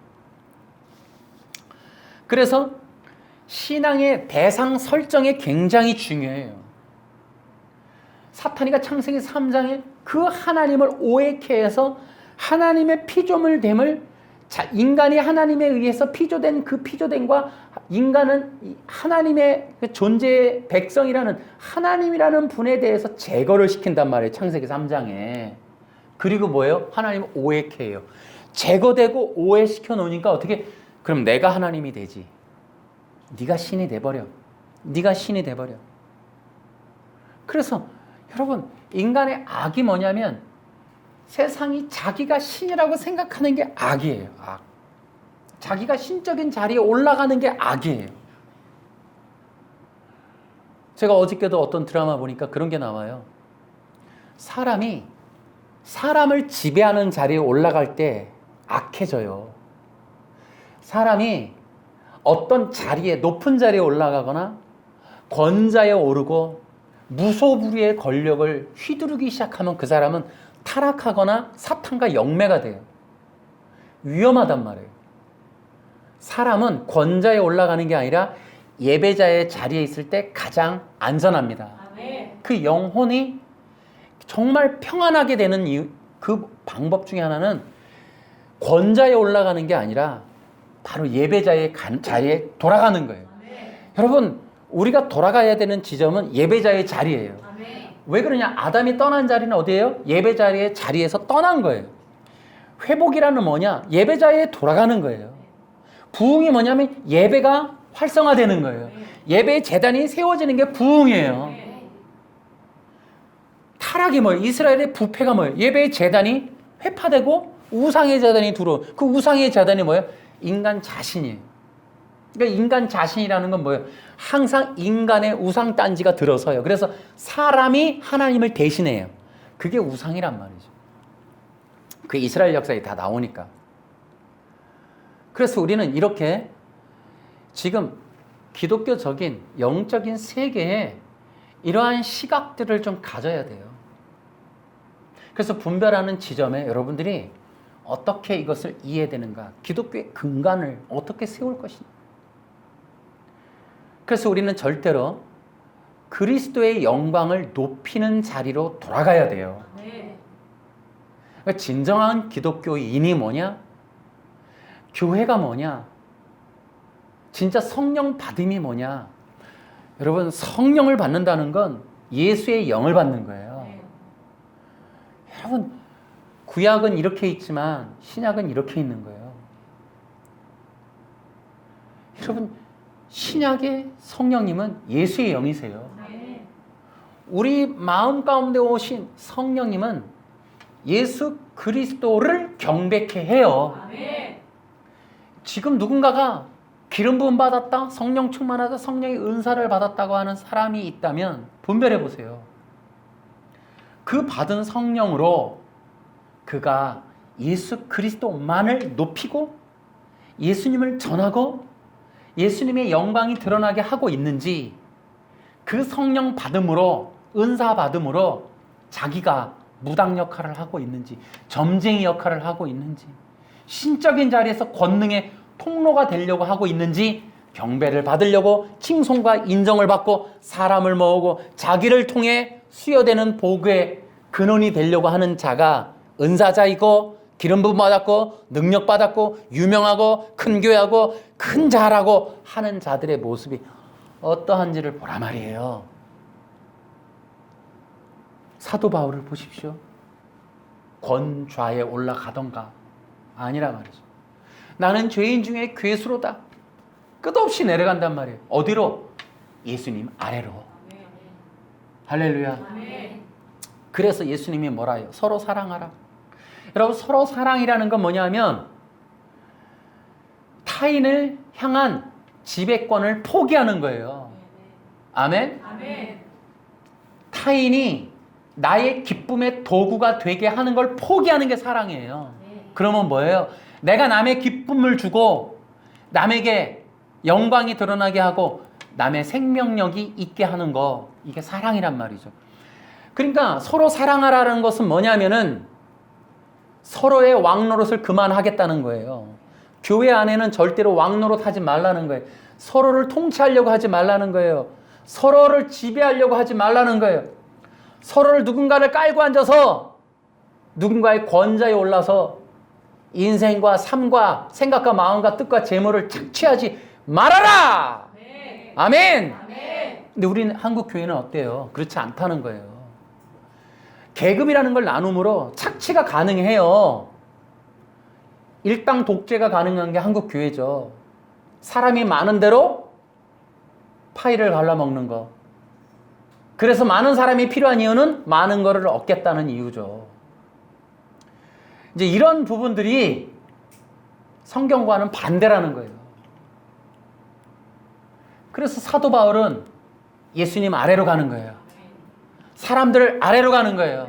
그래서 신앙의 대상 설정이 굉장히 중요해요. 사탄이가 창세기 3장에 그 하나님을 오해케 해서 하나님의 피조물됨을 인간이 하나님에 의해서 피조된 그 피조됨과 인간은 하나님의 존재의 백성이라는 하나님이라는 분에 대해서 제거를 시킨단 말이에요. 창세기 3장에. 그리고 뭐예요? 하나님 오해케 해요. 제거되고 오해시켜 놓으니까 어떻게, 그럼 내가 하나님이 되지. 네가 신이 돼버려. 네가 신이 돼버려. 그래서 여러분, 인간의 악이 뭐냐면 세상이 자기가 신이라고 생각하는 게 악이에요. 악. 자기가 신적인 자리에 올라가는 게 악이에요. 제가 어저께도 어떤 드라마 보니까 그런 게 나와요. 사람이 사람을 지배하는 자리에 올라갈 때 악해져요. 사람이 어떤 자리에, 높은 자리에 올라가거나 권좌에 오르고 무소불위의 권력을 휘두르기 시작하면 그 사람은 타락하거나 사탄과 영매가 돼요. 위험하단 말이에요. 사람은 권좌에 올라가는 게 아니라 예배자의 자리에 있을 때 가장 안전합니다. 그 영혼이 정말 평안하게 되는 그 방법 중에 하나는 권좌에 올라가는 게 아니라 바로 예배자의 자리에 돌아가는 거예요. 여러분, 우리가 돌아가야 되는 지점은 예배자의 자리예요. 왜 그러냐? 아담이 떠난 자리는 어디예요? 예배자의 자리에서 떠난 거예요. 회복이라는 뭐냐? 예배자에 돌아가는 거예요. 부흥이 뭐냐면 예배가 활성화되는 거예요. 예배의 제단이 세워지는 게 부흥이에요. 타락이 뭐예요? 이스라엘의 부패가 뭐예요? 예배의 제단이 회파되고 우상의 제단이 들어오고, 그 우상의 제단이 뭐예요? 인간 자신이에요. 그러니까 인간 자신이라는 건 뭐예요? 항상 인간의 우상 딴지가 들어서요. 그래서 사람이 하나님을 대신해요. 그게 우상이란 말이죠. 그 이스라엘 역사에 다 나오니까. 그래서 우리는 이렇게 지금 기독교적인 영적인 세계에 이러한 시각들을 좀 가져야 돼요. 그래서 분별하는 지점에 여러분들이 어떻게 이것을 이해되는가, 기독교의 근간을 어떻게 세울 것인가. 그래서 우리는 절대로 그리스도의 영광을 높이는 자리로 돌아가야 돼요. 그러니까 진정한 기독교인이 뭐냐? 교회가 뭐냐? 진짜 성령 받음이 뭐냐? 여러분, 성령을 받는다는 건 예수의 영을 받는 거예요. 여러분, 구약은 이렇게 있지만 신약은 이렇게 있는 거예요. 여러분, 신약의 성령님은 예수의 영이세요. 우리 마음 가운데 오신 성령님은 예수 그리스도를 경배케 해요. 지금 누군가가 기름 부음 받았다, 성령 충만하다, 성령의 은사를 받았다고 하는 사람이 있다면 분별해 보세요. 그 받은 성령으로 그가 예수 그리스도만을 높이고 예수님을 전하고 예수님의 영광이 드러나게 하고 있는지, 그 성령 받음으로, 은사 받음으로 자기가 무당 역할을 하고 있는지, 점쟁이 역할을 하고 있는지, 신적인 자리에서 권능의 통로가 되려고 하고 있는지, 경배를 받으려고 칭송과 인정을 받고 사람을 모으고 자기를 통해 수여되는 복의 근원이 되려고 하는 자가 은사자이고 기름 부음 받았고 능력 받았고 유명하고 큰 교회하고 큰 자라고 하는 자들의 모습이 어떠한지를 보라 말이에요. 사도 바울을 보십시오. 권좌에 올라가던가 아니라 말이죠. 나는 죄인 중에 괴수로다. 끝없이 내려간단 말이에요. 어디로? 예수님 아래로. 할렐루야. 그래서 예수님이 뭐라 해요? 서로 사랑하라. 여러분, 서로 사랑이라는 건 뭐냐면 타인을 향한 지배권을 포기하는 거예요. 아멘? 타인이 나의 기쁨의 도구가 되게 하는 걸 포기하는 게 사랑이에요. 그러면 뭐예요? 내가 남의 기쁨을 주고 남에게 영광이 드러나게 하고 남의 생명력이 있게 하는 거, 이게 사랑이란 말이죠. 그러니까 서로 사랑하라는 것은 뭐냐면은 서로의 왕노릇을 그만하겠다는 거예요. 교회 안에는 절대로 왕노릇 하지 말라는 거예요. 서로를 통치하려고 하지 말라는 거예요. 서로를 지배하려고 하지 말라는 거예요. 서로를 누군가를 깔고 앉아서 누군가의 권좌에 올라서 인생과 삶과 생각과 마음과 뜻과 재물을 착취하지 말아라. 아멘. 근데 우리는 한국 교회는 어때요? 그렇지 않다는 거예요. 계급이라는 걸 나눔으로 착취가 가능해요. 일당 독재가 가능한 게 한국 교회죠. 사람이 많은 대로 파이를 갈라먹는 거. 그래서 많은 사람이 필요한 이유는 많은 거를 얻겠다는 이유죠. 이제 이런 부분들이 성경과는 반대라는 거예요. 그래서 사도 바울은 예수님 아래로 가는 거예요. 사람들 아래로 가는 거예요.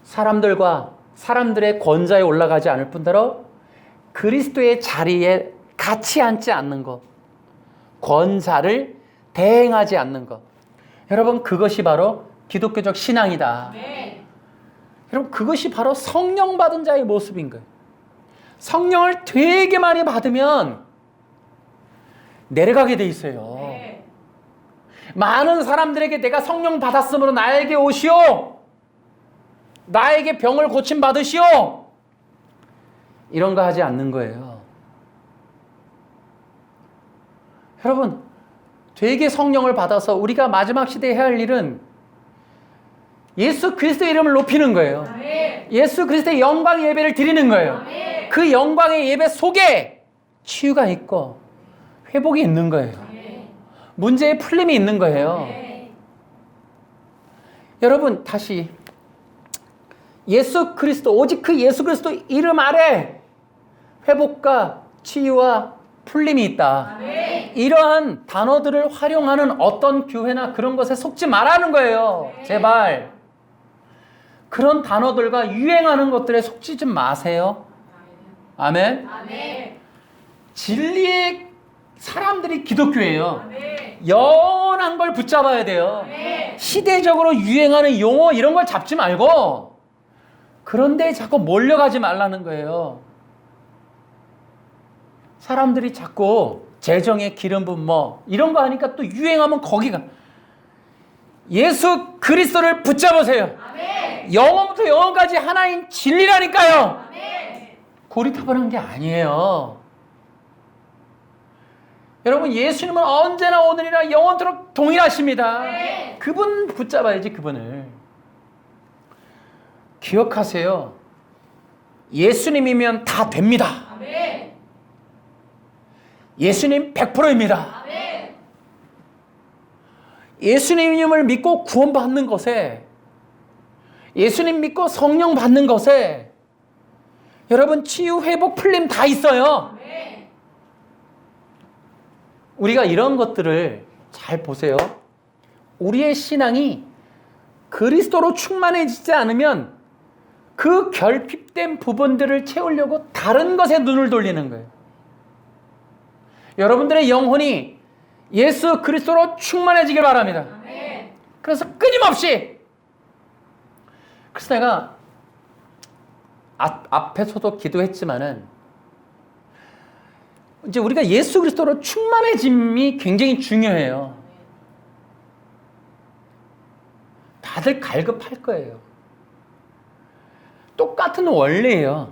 사람들과 사람들의 권좌에 올라가지 않을 뿐더러 그리스도의 자리에 같이 앉지 않는 것, 권좌를 대행하지 않는 것. 여러분, 그것이 바로 기독교적 신앙이다. 여러분, 그것이 바로 성령 받은 자의 모습인 거예요. 성령을 되게 많이 받으면 내려가게 돼 있어요. 많은 사람들에게 내가 성령 받았으므로 나에게 오시오, 나에게 병을 고침 받으시오, 이런 거 하지 않는 거예요. 여러분, 되게 성령을 받아서 우리가 마지막 시대에 해야 할 일은 예수 그리스도의 이름을 높이는 거예요. 예수 그리스도의 영광 예배를 드리는 거예요. 그 영광의 예배 속에 치유가 있고 회복이 있는 거예요. 문제의 풀림이 있는 거예요. 여러분, 다시 예수 그리스도, 오직 그 예수 그리스도 이름 아래 회복과 치유와 풀림이 있다. 이러한 단어들을 활용하는 어떤 교회나 그런 것에 속지 말라는 거예요. 제발. 그런 단어들과 유행하는 것들에 속지 좀 마세요. 아멘. 진리의 사람들이 기독교예요. 연한 걸 붙잡아야 돼요. 시대적으로 유행하는 용어 이런 걸 잡지 말고 그런데 자꾸 몰려가지 말라는 거예요. 사람들이 자꾸 재정의 기름 부음 뭐 이런 거 하니까 또 유행하면 거기가. 예수 그리스도를 붙잡으세요. 영원부터 영원까지 하나인 진리라니까요. 고리타분한 게 아니에요. 여러분, 예수님은 언제나 오늘이나 영원토록 동일하십니다. 그분 붙잡아야지, 그분을. 기억하세요. 예수님이면 다 됩니다. 예수님 100%입니다. 예수님을 믿고 구원받는 것에, 예수님 믿고 성령 받는 것에 여러분 치유, 회복, 풀림 다 있어요. 우리가 이런 것들을 잘 보세요. 우리의 신앙이 그리스도로 충만해지지 않으면 그 결핍된 부분들을 채우려고 다른 것에 눈을 돌리는 거예요. 여러분들의 영혼이 예수 그리스도로 충만해지길 바랍니다. 그래서 끊임없이. 그래서 내가 앞에서도 기도했지만은 이제 우리가 예수 그리스도로 충만해짐이 굉장히 중요해요. 다들 갈급할 거예요. 똑같은 원리예요.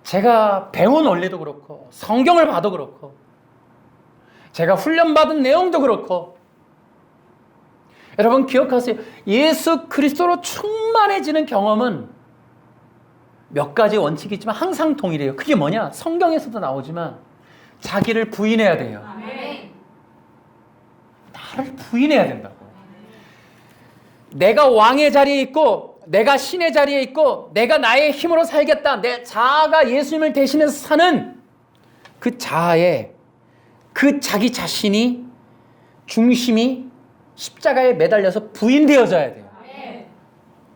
제가 배운 원리도 그렇고 성경을 봐도 그렇고 제가 훈련받은 내용도 그렇고 여러분 기억하세요. 예수 그리스도로 충만해지는 경험은 몇 가지 원칙이 있지만 항상 동일해요. 그게 뭐냐? 성경에서도 나오지만 자기를 부인해야 돼요. 아멘. 나를 부인해야 된다고. 내가 왕의 자리에 있고 내가 신의 자리에 있고 내가 나의 힘으로 살겠다. 내 자아가 예수님을 대신해서 사는 그 자아에 그 자기 자신이 중심이 십자가에 매달려서 부인되어져야 돼요. 아멘.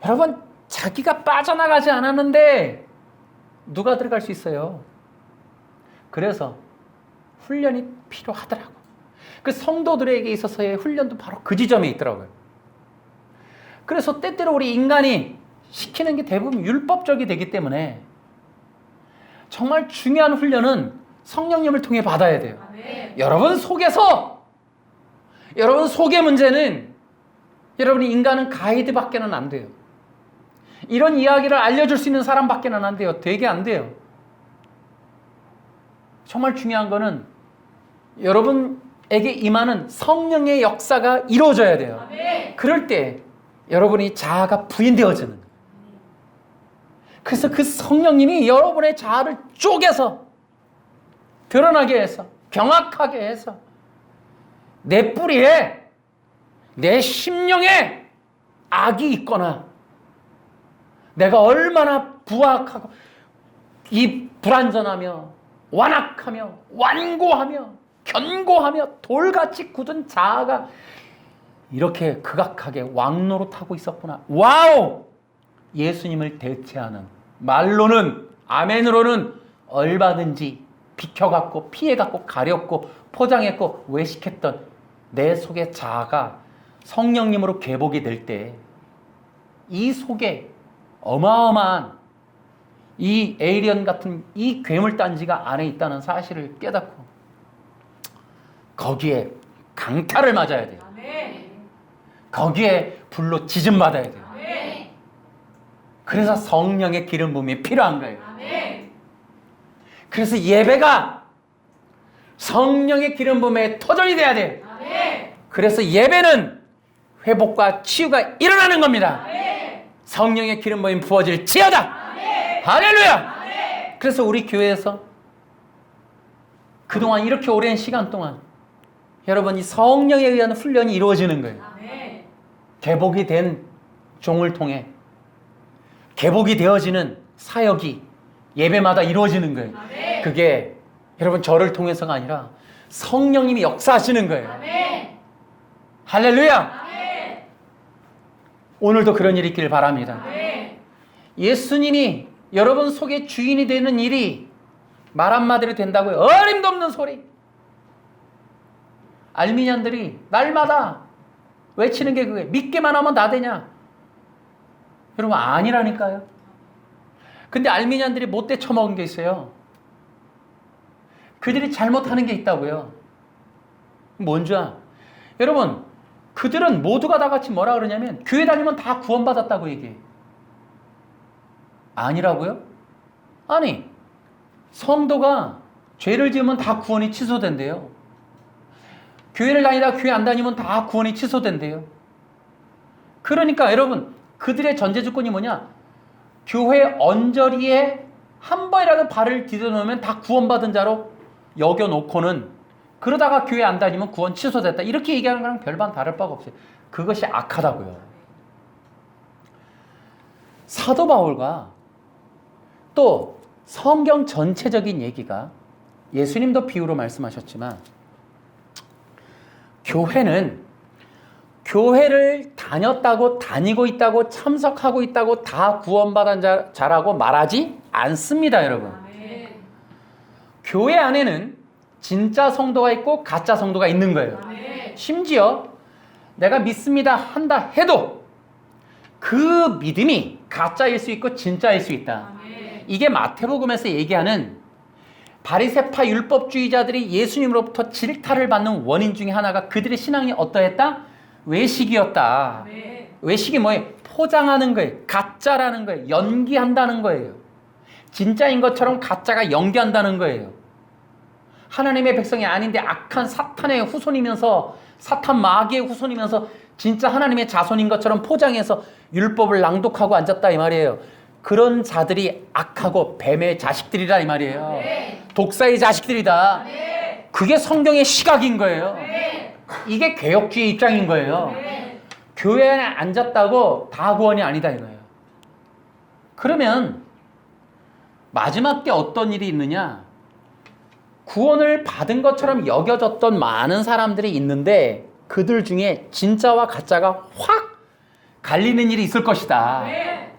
여러분 자기가 빠져나가지 않았는데 누가 들어갈 수 있어요? 그래서 훈련이 필요하더라고. 그 성도들에게 있어서의 훈련도 바로 그 지점에 있더라고요. 그래서 때때로 우리 인간이 시키는 게 대부분 율법적이 되기 때문에 정말 중요한 훈련은 성령님을 통해 받아야 돼요. 아멘. 여러분 속에서 여러분 속의 문제는 여러분이 인간은 가이드밖에는 안 돼요. 이런 이야기를 알려줄 수 있는 사람밖에는 안 돼요. 되게 안 돼요. 정말 중요한 거는 여러분에게 임하는 성령의 역사가 이루어져야 돼요. 아멘. 그럴 때 여러분이 자아가 부인되어지는 거예요. 그래서 그 성령님이 여러분의 자아를 쪼개서 드러나게 해서 경악하게 해서 내 뿌리에 내 심령에 악이 있거나 내가 얼마나 부악하고 이 불완전하며 완악하며 완고하며 견고하며 돌같이 굳은 자아가 이렇게 극악하게 왕노릇하고 있었구나. 와우! 예수님을 대체하는 말로는 아멘으로는 얼마든지 비켜갖고 피해갖고 가렸고 포장했고 외식했던 내 속의 자아가 성령님으로 개복이 될 때 이 속에 어마어마한 이 에이리언 같은 이 괴물단지가 안에 있다는 사실을 깨닫고 거기에 강타를 맞아야 돼요. 거기에 불로 지진 받아야 돼요. 그래서 성령의 기름 부음이 필요한 거예요. 그래서 예배가 성령의 기름 부음에 토전이 돼야 돼요. 그래서 예배는 회복과 치유가 일어나는 겁니다. 성령의 기름 부음이 부어질 지어다. 할렐루야. 그래서 우리 교회에서 그동안 이렇게 오랜 시간 동안 여러분 이 성령에 의한 훈련이 이루어지는 거예요. 개복이 된 종을 통해 개복이 되어지는 사역이 예배마다 이루어지는 거예요. 그게 여러분 저를 통해서가 아니라 성령님이 역사하시는 거예요. 할렐루야. 오늘도 그런 일이 있길 바랍니다. 예수님이 여러분 속에 주인이 되는 일이 말 한마디로 된다고요. 어림도 없는 소리. 알미니안들이 날마다 외치는 게 그게 믿기만 하면 다 되냐? 여러분 아니라니까요. 근데 알미니안들이 못돼 처먹은 게 있어요. 그들이 잘못하는 게 있다고요. 뭔지 알아? 여러분 그들은 모두가 다 같이 뭐라 그러냐면 교회 다니면 다 구원받았다고 얘기해. 아니라고요? 아니 성도가 죄를 지으면 다 구원이 취소된대요. 교회를 다니다 교회 안 다니면 다 구원이 취소된대요. 그러니까 여러분 그들의 전제 조건이 뭐냐? 교회 언저리에 한 번이라도 발을 디뎌놓으면 다 구원받은 자로 여겨놓고는 그러다가 교회 안 다니면 구원 취소됐다. 이렇게 얘기하는 거랑 별반 다를 바가 없어요. 그것이 악하다고요. 사도 바울과 또 성경 전체적인 얘기가 예수님도 비유로 말씀하셨지만 교회를 다녔다고 다니고 있다고 참석하고 있다고 다 구원받은 자라고 말하지 않습니다, 여러분. 아멘. 교회 안에는 진짜 성도가 있고 가짜 성도가 있는 거예요. 아멘. 심지어 내가 믿습니다 한다 해도 그 믿음이 가짜일 수 있고 진짜일 수 있다. 아멘. 이게 마태복음에서 얘기하는 바리새파 율법주의자들이 예수님으로부터 질타를 받는 원인 중에 하나가 그들의 신앙이 어떠했다? 외식이었다. 외식이 뭐예요? 포장하는 거예요. 가짜라는 거예요. 연기한다는 거예요. 진짜인 것처럼 가짜가 연기한다는 거예요. 하나님의 백성이 아닌데 악한 사탄의 후손이면서 사탄 마귀의 후손이면서 진짜 하나님의 자손인 것처럼 포장해서 율법을 낭독하고 앉았다 이 말이에요. 그런 자들이 악하고 뱀의 자식들이라 이 말이에요. 독사의 자식들이다. 그게 성경의 시각인 거예요. 이게 개혁주의 입장인 거예요. 교회 안에 앉았다고 다 구원이 아니다 이거예요. 그러면 마지막 때 어떤 일이 있느냐? 구원을 받은 것처럼 여겨졌던 많은 사람들이 있는데 그들 중에 진짜와 가짜가 확 갈리는 일이 있을 것이다.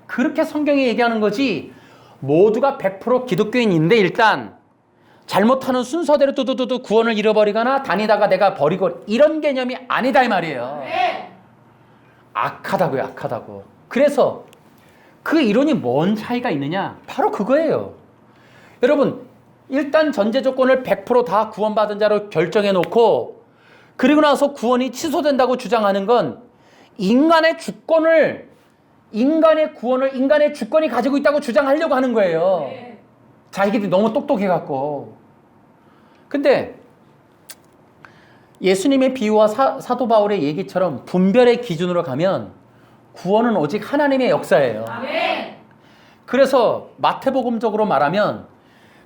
그렇게 성경이 얘기하는 거지. 모두가 100% 기독교인인데 일단 잘못하는 순서대로 두두두두 구원을 잃어버리거나 다니다가 내가 버리고 이런 개념이 아니다 이 말이에요. 악하다고요, 악하다고. 그래서 그 이론이 뭔 차이가 있느냐? 바로 그거예요. 여러분, 일단 전제 조건을 100% 다 구원받은 자로 결정해 놓고 그리고 나서 구원이 취소된다고 주장하는 건 인간의 주권을, 인간의 구원을 인간의 주권이 가지고 있다고 주장하려고 하는 거예요. 자기들이 너무 똑똑해갖고. 근데 예수님의 비유와 사도 바울의 얘기처럼 분별의 기준으로 가면 구원은 오직 하나님의 역사예요. 그래서 마태복음적으로 말하면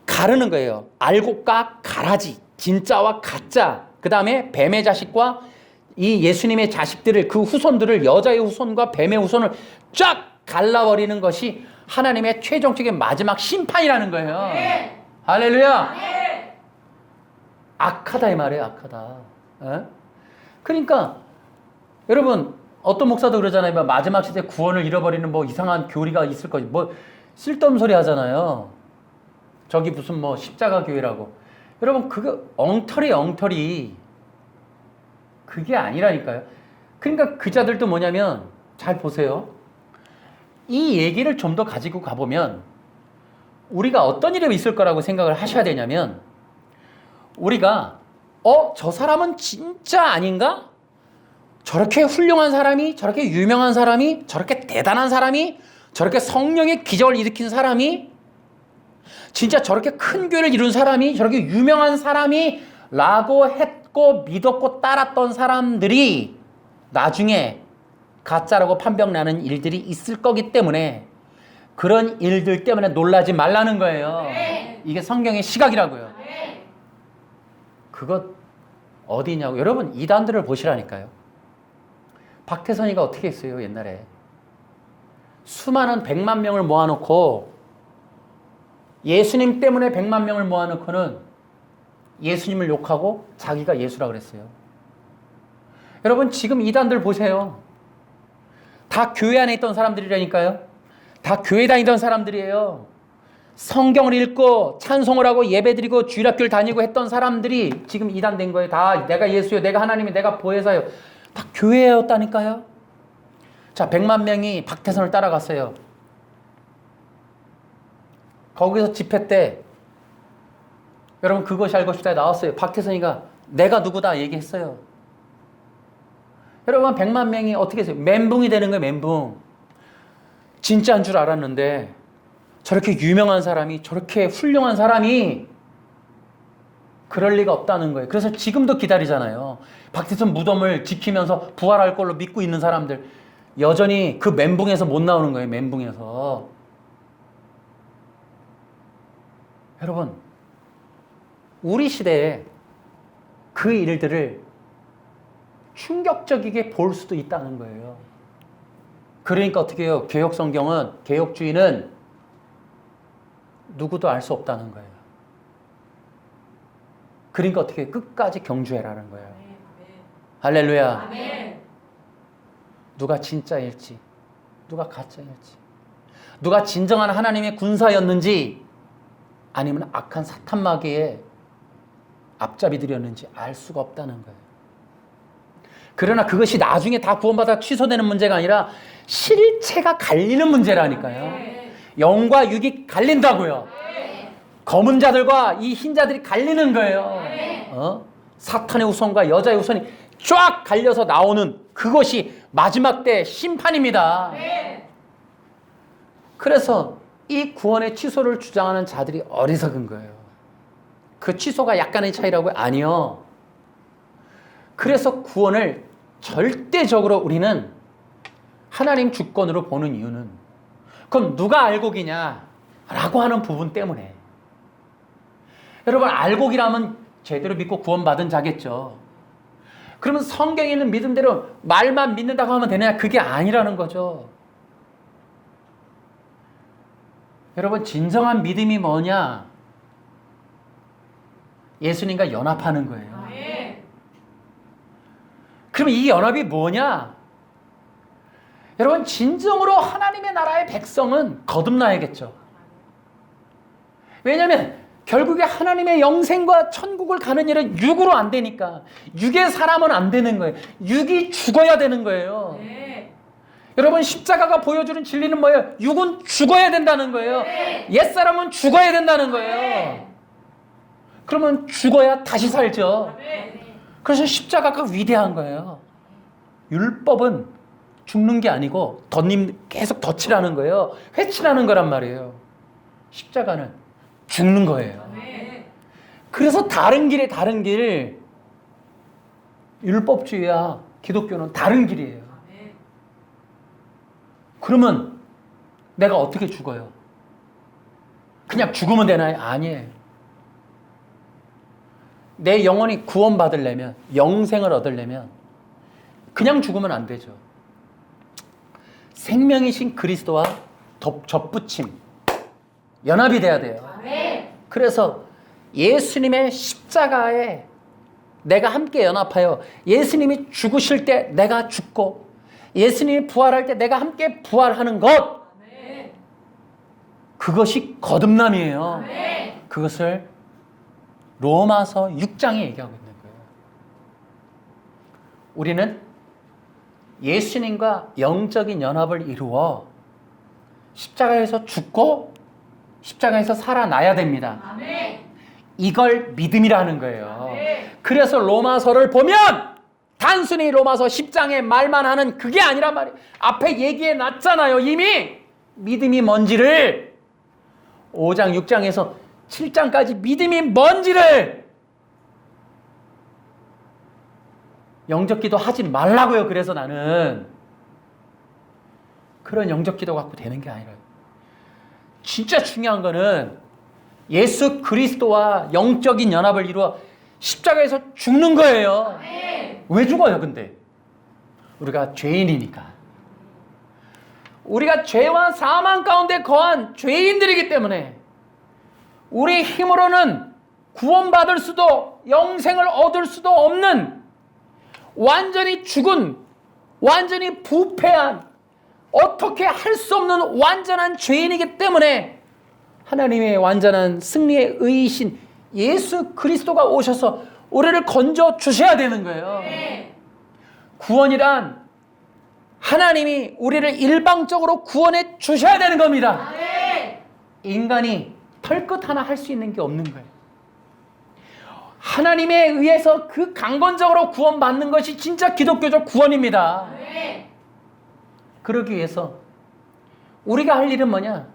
가르는 거예요. 알곡과 가라지, 진짜와 가짜, 그 다음에 뱀의 자식과 이 예수님의 자식들을, 그 후손들을, 여자의 후손과 뱀의 후손을 쫙 갈라버리는 것이 하나님의 최종적인 마지막 심판이라는 거예요. 할렐루야. 악하다 이 말이에요. 악하다. 에? 그러니까 여러분 어떤 목사도 그러잖아요. 마지막 시대 구원을 잃어버리는 뭐 이상한 교리가 있을 거지. 뭐 쓸데없는 소리 하잖아요. 저기 무슨 뭐 십자가 교회라고. 여러분 그거 엉터리 그게 아니라니까요. 그러니까 그 자들도 뭐냐면 잘 보세요. 이 얘기를 좀 더 가지고 가보면 우리가 어떤 일이 있을 거라고 생각을 하셔야 되냐면 우리가 저 사람은 진짜 아닌가? 저렇게 훌륭한 사람이, 저렇게 유명한 사람이, 저렇게 대단한 사람이, 저렇게 성령의 기적을 일으킨 사람이, 진짜 저렇게 큰 교회를 이룬 사람이, 저렇게 유명한 사람이 라고 했고 믿었고 따랐던 사람들이 나중에 가짜라고 판명나는 일들이 있을 거기 때문에 그런 일들 때문에 놀라지 말라는 거예요. 이게 성경의 시각이라고요. 그것 어디냐고. 여러분 이단들을 보시라니까요. 박태선이가 어떻게 했어요 옛날에. 수많은 100만 명을 모아놓고 예수님 때문에 100만 명을 모아놓고는 예수님을 욕하고 자기가 예수라 그랬어요. 여러분 지금 이단들 보세요. 다 교회 안에 있던 사람들이라니까요. 다 교회 다니던 사람들이에요. 성경을 읽고 찬송을 하고 예배드리고 주일학교를 다니고 했던 사람들이 지금 이단된 거예요. 다 내가 예수요, 내가 하나님이, 내가 보혜사요. 다 교회였다니까요. 자, 100만 명이 박태선을 따라갔어요. 거기서 집회 때 여러분 그것이 알고 싶다에 나왔어요. 박태선이가 내가 누구다 얘기했어요. 여러분 100만 명이 어떻게 했어요? 멘붕이 되는 거예요. 멘붕. 진짜인 줄 알았는데 저렇게 유명한 사람이, 저렇게 훌륭한 사람이 그럴 리가 없다는 거예요. 그래서 지금도 기다리잖아요. 박태선 무덤을 지키면서 부활할 걸로 믿고 있는 사람들 여전히 그 멘붕에서 못 나오는 거예요. 멘붕에서. 여러분 우리 시대에 그 일들을 충격적이게 볼 수도 있다는 거예요. 그러니까 어떻게 해요? 개혁성경은, 개혁주의는 누구도 알 수 없다는 거예요. 그러니까 어떻게 해요? 끝까지 경주해라는 거예요. 할렐루야. 아멘. 누가 진짜일지, 누가 가짜일지, 누가 진정한 하나님의 군사였는지 아니면 악한 사탄 마귀의 앞잡이들이었는지 알 수가 없다는 거예요. 그러나 그것이 나중에 다 구원받아 취소되는 문제가 아니라 실체가 갈리는 문제라니까요. 영과 육이 갈린다고요. 검은 자들과 이 흰 자들이 갈리는 거예요. 사탄의 후손과 여자의 후손이 쫙 갈려서 나오는 그것이 마지막 때 심판입니다. 그래서 이 구원의 취소를 주장하는 자들이 어리석은 거예요. 그 취소가 약간의 차이라고요? 아니요. 그래서 구원을 절대적으로 우리는 하나님 주권으로 보는 이유는, 그럼 누가 알곡이냐 라고 하는 부분 때문에. 여러분, 알곡이라면 제대로 믿고 구원받은 자겠죠. 그러면 성경에 있는 믿음대로 말만 믿는다고 하면 되느냐? 그게 아니라는 거죠. 여러분, 진정한 믿음이 뭐냐? 예수님과 연합하는 거예요. 그럼 이 연합이 뭐냐? 여러분, 진정으로 하나님의 나라의 백성은 거듭나야겠죠. 왜냐하면 결국에 하나님의 영생과 천국을 가는 일은 육으로 안 되니까. 육의 사람은 안 되는 거예요. 육이 죽어야 되는 거예요. 여러분, 십자가가 보여주는 진리는 뭐예요? 육은 죽어야 된다는 거예요. 옛사람은 죽어야 된다는 거예요. 그러면 죽어야 다시 살죠. 그래서 십자가가 위대한 거예요. 율법은 죽는 게 아니고 계속 덧칠하는 거예요. 회칠하는 거란 말이에요. 십자가는 죽는 거예요. 그래서 다른 길에 다른 길, 율법주의와 기독교는 다른 길이에요. 그러면 내가 어떻게 죽어요? 그냥 죽으면 되나요? 아니에요. 내 영혼이 구원받으려면, 영생을 얻으려면 그냥 죽으면 안 되죠. 생명이신 그리스도와 접붙임, 연합이 돼야 돼요. 그래서 예수님의 십자가에 내가 함께 연합하여 예수님이 죽으실 때 내가 죽고 예수님이 부활할 때 내가 함께 부활하는 것, 그것이 거듭남이에요. 그것을 로마서 6장에 얘기하고 있는 거예요. 우리는 예수님과 영적인 연합을 이루어 십자가에서 죽고 십자가에서 살아나야 됩니다. 이걸 믿음이라는 거예요. 그래서 로마서를 보면 단순히 로마서 10장의 말만 하는 그게 아니란 말이에요. 앞에 얘기해 놨잖아요. 이미 믿음이 뭔지를 5장, 6장에서 7장까지 믿음이 뭔지를. 영적 기도 하지 말라고요. 그래서 나는 그런 영적 기도 갖고 되는 게 아니라, 진짜 중요한 거는 예수 그리스도와 영적인 연합을 이루어 십자가에서 죽는 거예요. 왜 죽어요, 근데? 우리가 죄인이니까. 우리가 죄와 사망 가운데 거한 죄인들이기 때문에 우리 힘으로는 구원받을 수도 영생을 얻을 수도 없는 완전히 죽은, 완전히 부패한, 어떻게 할 수 없는 완전한 죄인이기 때문에 하나님의 완전한 승리의 의이신 예수 그리스도가 오셔서 우리를 건져 주셔야 되는 거예요. 구원이란 하나님이 우리를 일방적으로 구원해 주셔야 되는 겁니다. 인간이 털끝 하나 할 수 있는 게 없는 거예요. 하나님에 의해서 그 강건적으로 구원받는 것이 진짜 기독교적 구원입니다. 그러기 위해서 우리가 할 일은 뭐냐?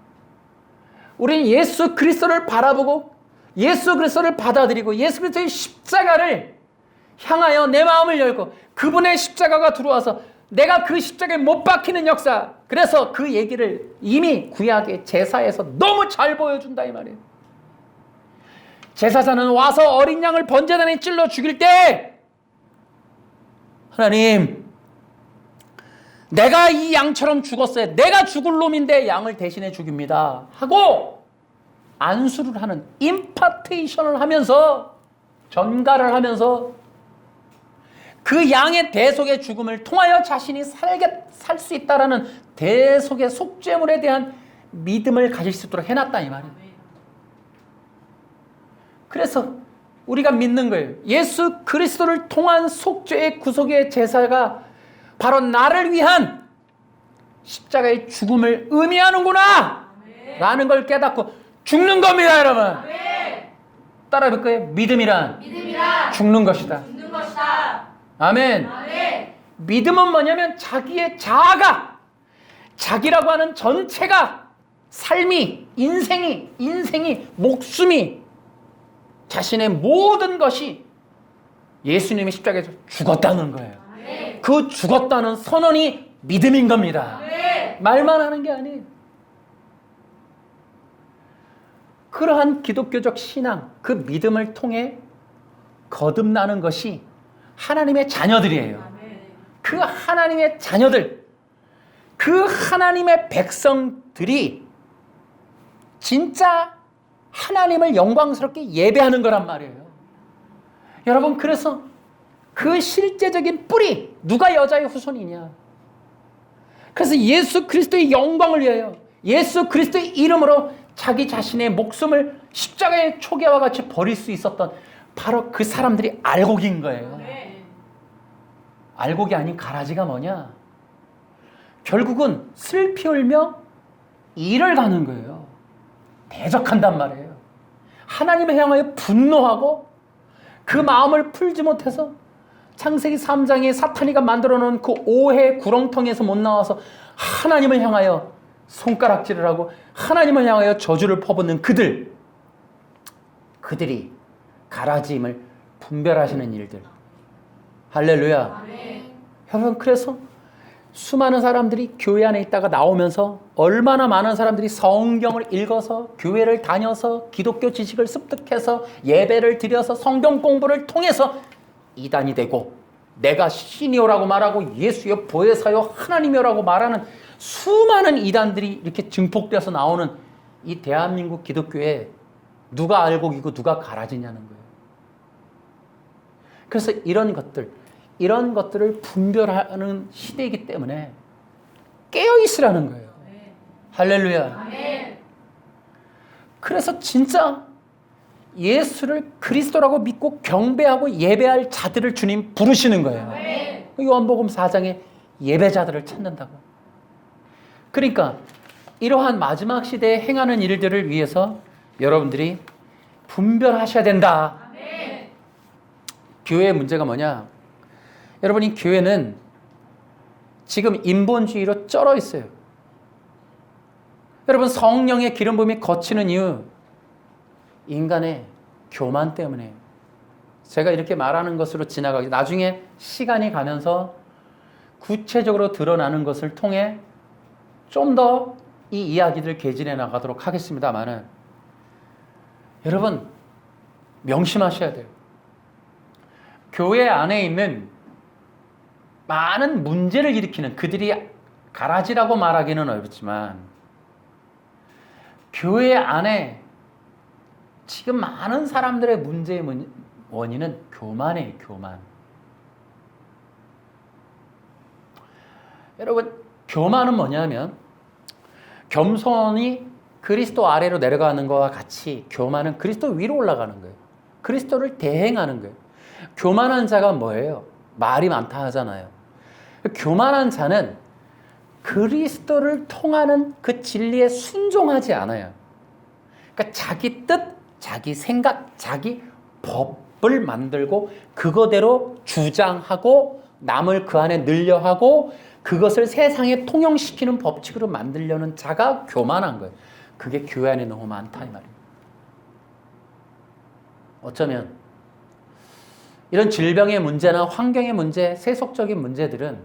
우리는 예수 그리스도를 바라보고 예수 그리스도를 받아들이고 예수 그리스도의 십자가를 향하여 내 마음을 열고 그분의 십자가가 들어와서 내가 그 십자가에 못 박히는 역사. 그래서 그 얘기를 이미 구약의 제사에서 너무 잘 보여준다 이 말이에요. 제사장은 와서 어린 양을 번제단에 찔러 죽일 때 하나님, 내가 이 양처럼 죽었어요. 내가 죽을 놈인데 양을 대신해 죽입니다 하고 안수를 하는, 임파테이션을 하면서, 전가를 하면서 그 양의 대속의 죽음을 통하여 자신이 살 수 있다라는 대속의 속죄물에 대한 믿음을 가질 수 있도록 해놨다 이 말이에요. 그래서 우리가 믿는 거예요. 예수 그리스도를 통한 속죄의 구속의 제사가 바로 나를 위한 십자가의 죽음을 의미하는구나 라는 걸 깨닫고 죽는 겁니다, 여러분. 아멘. 따라해 볼까요? 믿음이란 죽는 것이다. 죽는 것이다. 아멘. 아멘. 믿음은 뭐냐면 자기의 자아가, 자기라고 하는 전체가, 삶이, 인생이, 목숨이, 자신의 모든 것이 예수님의 십자가에서 죽었다는 거예요. 아멘. 그 죽었다는 선언이 믿음인 겁니다. 아멘. 말만 하는 게 아니에요. 그러한 기독교적 신앙, 그 믿음을 통해 거듭나는 것이 하나님의 자녀들이에요. 아멘. 그 하나님의 자녀들, 그 하나님의 백성들이 진짜 하나님을 영광스럽게 예배하는 거란 말이에요. 여러분, 그래서 그 실제적인 뿌리, 누가 여자의 후손이냐? 그래서 예수 그리스도의 영광을 위하여 예수 그리스도의 이름으로 자기 자신의 목숨을 십자가의 초계와 같이 버릴 수 있었던 바로 그 사람들이 알곡인 거예요. 아멘. 알곡이 아닌 가라지가 뭐냐? 결국은 슬피 울며 이를 가는 거예요. 대적한단 말이에요. 하나님을 향하여 분노하고 그 마음을 풀지 못해서 창세기 3장에 사탄이가 만들어 놓은 그 오해 구렁텅이에서 못 나와서 하나님을 향하여 손가락질을 하고 하나님을 향하여 저주를 퍼붓는 그들이 가라지임을 분별하시는 일들. 할렐루야. 아멘. 여러분, 그래서 수많은 사람들이 교회 안에 있다가 나오면서 얼마나 많은 사람들이 성경을 읽어서 교회를 다녀서 기독교 지식을 습득해서 예배를 드려서 성경 공부를 통해서 이단이 되고 내가 신이요라고 말하고 예수여 보혜사요 하나님이요라고 말하는 수많은 이단들이 이렇게 증폭되어서 나오는 이 대한민국 기독교에 누가 알곡이고 누가 가라지냐는 거예요. 그래서 이런 것들을 분별하는 시대이기 때문에 깨어있으라는 거예요. 아멘. 할렐루야. 아멘. 그래서 진짜 예수를 그리스도라고 믿고 경배하고 예배할 자들을 주님 부르시는 거예요. 아멘. 요한복음 4장에 예배자들을 찾는다고. 그러니까 이러한 마지막 시대에 행하는 일들을 위해서 여러분들이 분별하셔야 된다. 아멘. 교회의 문제가 뭐냐? 여러분, 이 교회는 지금 인본주의로 쩔어 있어요. 여러분, 성령의 기름 부음이 거치는 이유, 인간의 교만 때문에. 제가 이렇게 말하는 것으로 지나가기, 나중에 시간이 가면서 구체적으로 드러나는 것을 통해 좀 더 이 이야기들 개진해 나가도록 하겠습니다만은, 여러분 명심하셔야 돼요. 교회 안에 있는 많은 문제를 일으키는, 그들이 가라지라고 말하기는 어렵지만 교회 안에 지금 많은 사람들의 문제의 원인은 교만이에요. 교만. 여러분, 교만은 뭐냐면 겸손이 그리스도 아래로 내려가는 것과 같이 교만은 그리스도 위로 올라가는 거예요. 그리스도를 대행하는 거예요. 교만한 자가 뭐예요? 말이 많다 하잖아요. 교만한 자는 그리스도를 통하는 그 진리에 순종하지 않아요. 그러니까 자기 뜻, 자기 생각, 자기 법을 만들고 그거대로 주장하고 남을 그 안에 늘려하고 그것을 세상에 통용시키는 법칙으로 만들려는 자가 교만한 거예요. 그게 교회 안에 너무 많다 이 말이에요. 어쩌면 이런 질병의 문제나 환경의 문제, 세속적인 문제들은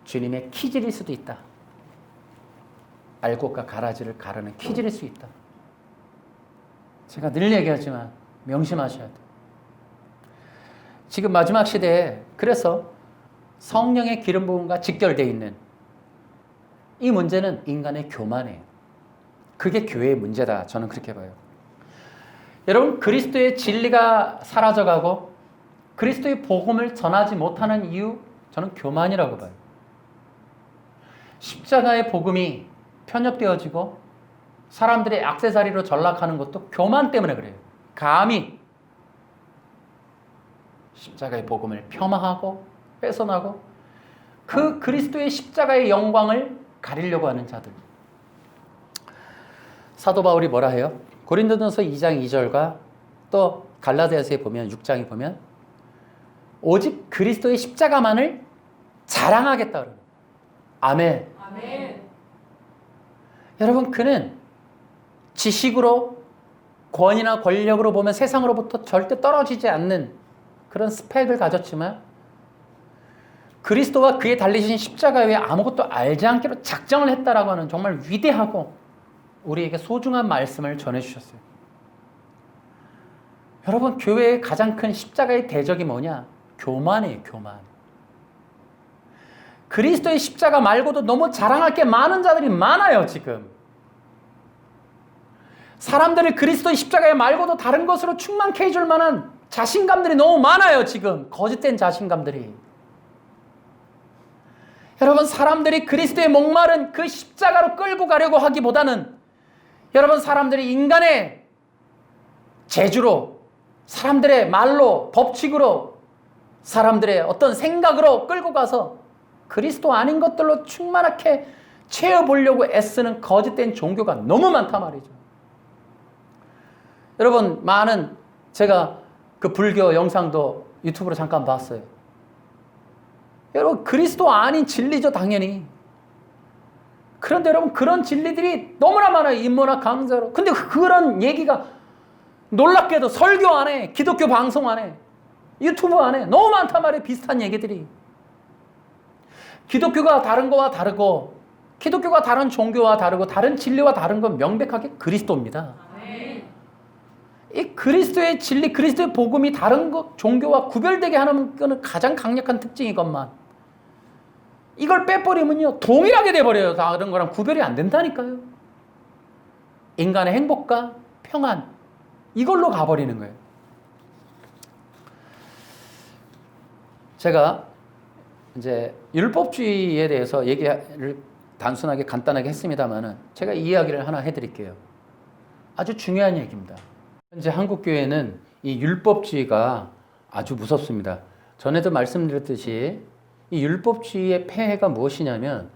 주님의 키질일 수도 있다. 알곡과 가라지를 가르는 키질일 수 있다. 제가 늘 얘기하지만 명심하셔야 돼요. 지금 마지막 시대에 그래서 성령의 기름 부음과 직결되어 있는 이 문제는 인간의 교만이에요. 그게 교회의 문제다. 저는 그렇게 봐요. 여러분, 그리스도의 진리가 사라져가고 그리스도의 복음을 전하지 못하는 이유, 저는 교만이라고 봐요. 십자가의 복음이 편협되어지고 사람들의 액세서리로 전락하는 것도 교만 때문에 그래요. 감히 십자가의 복음을 폄하하고 뺏어나고 그 그리스도의 십자가의 영광을 가리려고 하는 자들. 사도 바울이 뭐라 해요? 고린도전서 2장 2절과 또 갈라디아서에 보면 6장에 보면 오직 그리스도의 십자가만을 자랑하겠다 그러는. 아멘. 아멘. 여러분, 그는 지식으로 권위나 권력으로 보면 세상으로부터 절대 떨어지지 않는 그런 스펙을 가졌지만 그리스도와 그의 달리신 십자가 외에 아무것도 알지 않기로 작정을 했다라고 하는 정말 위대하고 우리에게 소중한 말씀을 전해주셨어요. 여러분, 교회의 가장 큰 십자가의 대적이 뭐냐? 교만이에요, 교만. 그리스도의 십자가 말고도 너무 자랑할 게 많은 자들이 많아요, 지금. 사람들을 그리스도의 십자가 말고도 다른 것으로 충만케 해줄 만한 자신감들이 너무 많아요, 지금. 거짓된 자신감들이. 여러분, 사람들이 그리스도의 목마른 그 십자가로 끌고 가려고 하기보다는 여러분, 사람들이 인간의 재주로, 사람들의 말로, 법칙으로, 사람들의 어떤 생각으로 끌고 가서 그리스도 아닌 것들로 충만하게 채워보려고 애쓰는 거짓된 종교가 너무 많단 말이죠. 여러분, 제가 그 불교 영상도 유튜브로 잠깐 봤어요. 여러분, 그리스도 아닌 진리죠, 당연히. 그런데 여러분, 그런 진리들이 너무나 많아요, 인문학 강좌로. 근데 그런 얘기가 놀랍게도 설교 안에, 기독교 방송 안에, 유튜브 안에 너무 많단 말이에요, 비슷한 얘기들이. 기독교가 다른 거와 다르고, 기독교가 다른 종교와 다르고, 다른 진리와 다른 건 명백하게 그리스도입니다. 이 그리스도의 진리, 그리스도의 복음이 다른 종교와 구별되게 하는 것은 가장 강력한 특징이건만 이걸 빼버리면요, 동일하게 돼버려요. 다른 거랑 구별이 안 된다니까요. 인간의 행복과 평안, 이걸로 가버리는 거예요. 제가 이제 율법주의에 대해서 얘기를 단순하게 간단하게 했습니다만은 제가 이 이야기를 하나 해드릴게요. 아주 중요한 얘기입니다. 현재 한국 교회는 이 율법주의가 아주 무섭습니다. 전에도 말씀드렸듯이 이 율법주의의 폐해가 무엇이냐면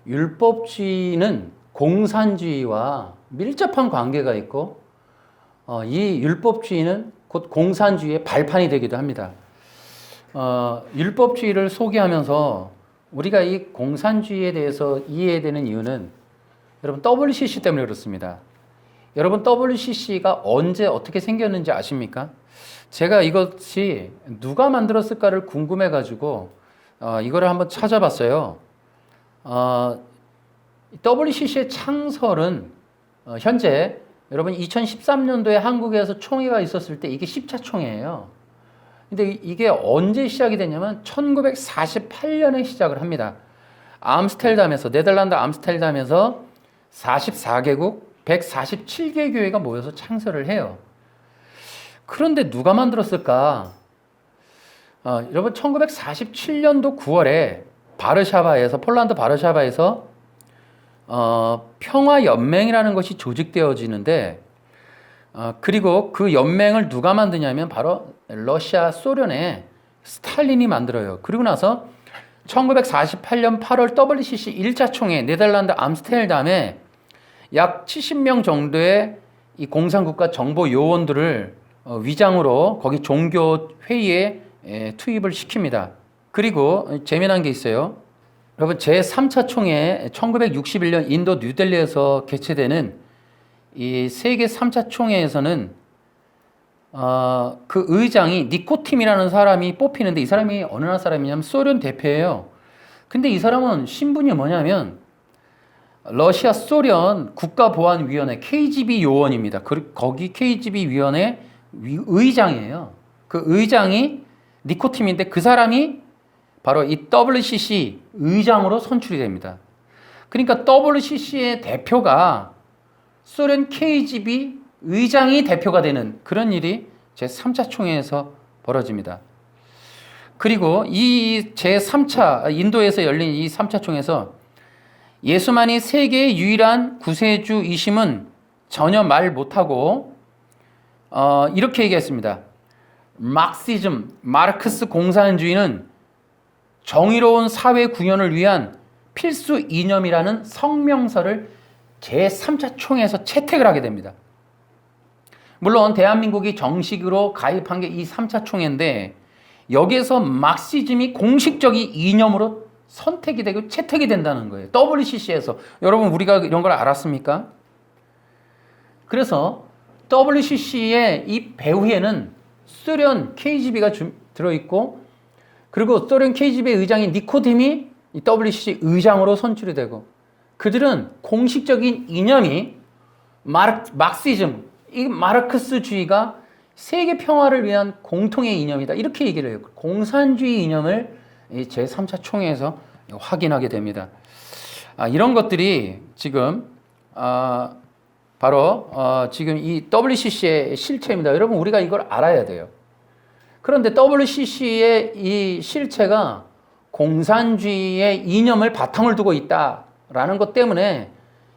율법주의는 공산주의와 밀접한 관계가 있고 이 율법주의는 곧 공산주의의 발판이 되기도 합니다. 율법주의를 소개하면서 우리가 이 공산주의에 대해서 이해되는 이유는 여러분 WCC 때문에 그렇습니다. 여러분 WCC가 언제 어떻게 생겼는지 아십니까? 제가 이것이 누가 만들었을까를 궁금해 가지고 이거를 한번 찾아봤어요. WCC의 창설은 현재 여러분 2013년도에 한국에서 총회가 있었을 때 이게 10차 총회예요. 근데 이게 언제 시작이 됐냐면 1948년에 시작을 합니다. 암스테르담에서, 네덜란드 암스테르담에서 44개국 147개 교회가 모여서 창설을 해요. 그런데 누가 만들었을까? 여러분 1947년도 9월에 폴란드 바르샤바에서 평화연맹이라는 것이 조직되어지는데 그리고 그 연맹을 누가 만드냐면 바로 러시아 소련의 스탈린이 만들어요. 그리고 나서 1948년 8월 WCC 1차 총회 네덜란드 암스테르담에 약 70명 정도의 이 공산국가 정보 요원들을 위장으로 거기 종교 회의에 투입을 시킵니다. 그리고 재미난 게 있어요. 여러분 제3차 총회 1961년 인도 뉴델리에서 개최되는 이 세계 3차 총회에서는 그 의장이 니코팀이라는 사람이 뽑히는데 이 사람이 어느 나라 사람이냐면 소련 대표예요. 근데 이 사람은 신분이 뭐냐면 러시아 소련 국가보안위원회 KGB 요원입니다. 거기 KGB 위원회 의장이에요. 그 의장이 니코팀인데 그 사람이 바로 이 WCC 의장으로 선출이 됩니다. 그러니까 WCC의 대표가 소련 KGB 의장이 대표가 되는 그런 일이 제3차 총회에서 벌어집니다. 그리고 이 제3차 인도에서 열린 이 3차 총회에서 예수만이 세계의 유일한 구세주이심은 전혀 말 못하고 이렇게 얘기했습니다. 마르크스 공산주의는 정의로운 사회 구현을 위한 필수 이념이라는 성명서를 제3차 총회에서 채택을 하게 됩니다. 물론 대한민국이 정식으로 가입한 게 이 3차 총회인데 여기에서 막시즘이 공식적인 이념으로 선택이 되고 채택이 된다는 거예요. WCC에서. 여러분 우리가 이런 걸 알았습니까? 그래서 WCC의 이 배후에는 소련 KGB가 들어있고 그리고 소련 KGB 의장인 니코딤이 이 WCC 의장으로 선출이 되고 그들은 공식적인 이념이 막시즘, 이 마르크스주의가 세계 평화를 위한 공통의 이념이다. 이렇게 얘기를 해요. 공산주의 이념을 제3차 총회에서 확인하게 됩니다. 이런 것들이 지금 바로 지금 이 WCC의 실체입니다. 여러분 우리가 이걸 알아야 돼요. 그런데 WCC의 이 실체가 공산주의의 이념을 바탕을 두고 있다라는 것 때문에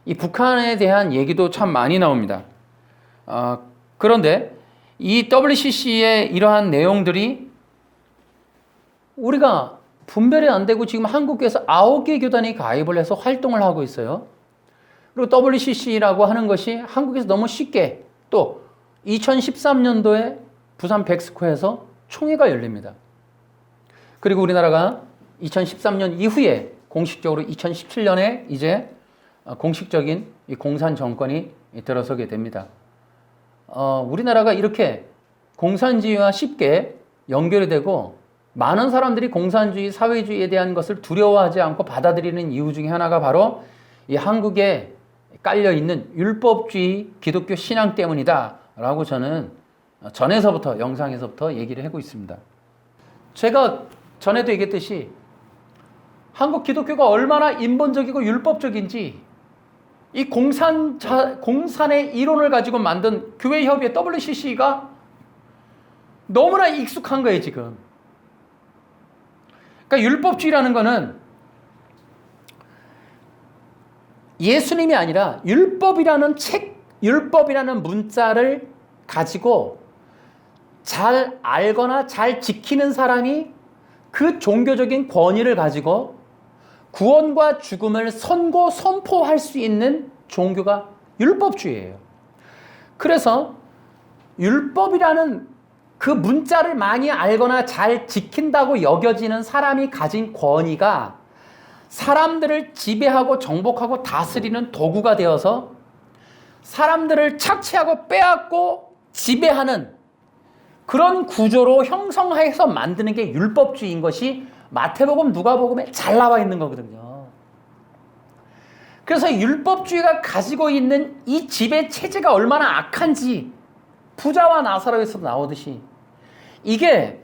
이 북한에 대한 얘기도 참 많이 나옵니다. 그런데 이 WCC의 이러한 내용들이 우리가 분별이 안 되고 지금 한국에서 9개 교단이 가입을 해서 활동을 하고 있어요. 그리고 WCC라고 하는 것이 한국에서 너무 쉽게 또 2013년도에 부산 백스코에서 총회가 열립니다. 그리고 우리나라가 2013년 이후에 공식적으로 2017년에 이제 공식적인 이 공산 정권이 들어서게 됩니다. 우리나라가 이렇게 공산주의와 쉽게 연결이 되고 많은 사람들이 공산주의, 사회주의에 대한 것을 두려워하지 않고 받아들이는 이유 중에 하나가 바로 이 한국에 깔려있는 율법주의 기독교 신앙 때문이다 라고 저는 전에서부터 영상에서부터 얘기를 하고 있습니다. 제가 전에도 얘기했듯이 한국 기독교가 얼마나 인본적이고 율법적인지 이 공산의 이론을 가지고 만든 교회협의회 WCC가 너무나 익숙한 거예요, 지금. 그러니까 율법주의라는 거는 예수님이 아니라 율법이라는 율법이라는 문자를 가지고 잘 알거나 잘 지키는 사람이 그 종교적인 권위를 가지고 구원과 죽음을 선포할 수 있는 종교가 율법주의예요. 그래서 율법이라는 그 문자를 많이 알거나 잘 지킨다고 여겨지는 사람이 가진 권위가 사람들을 지배하고 정복하고 다스리는 도구가 되어서 사람들을 착취하고 빼앗고 지배하는 그런 구조로 형성해서 만드는 게 율법주의인 것이 마태복음, 누가복음에 잘 나와 있는 거거든요. 그래서 율법주의가 가지고 있는 이 지배 체제가 얼마나 악한지 부자와 나사로에서 나오듯이 이게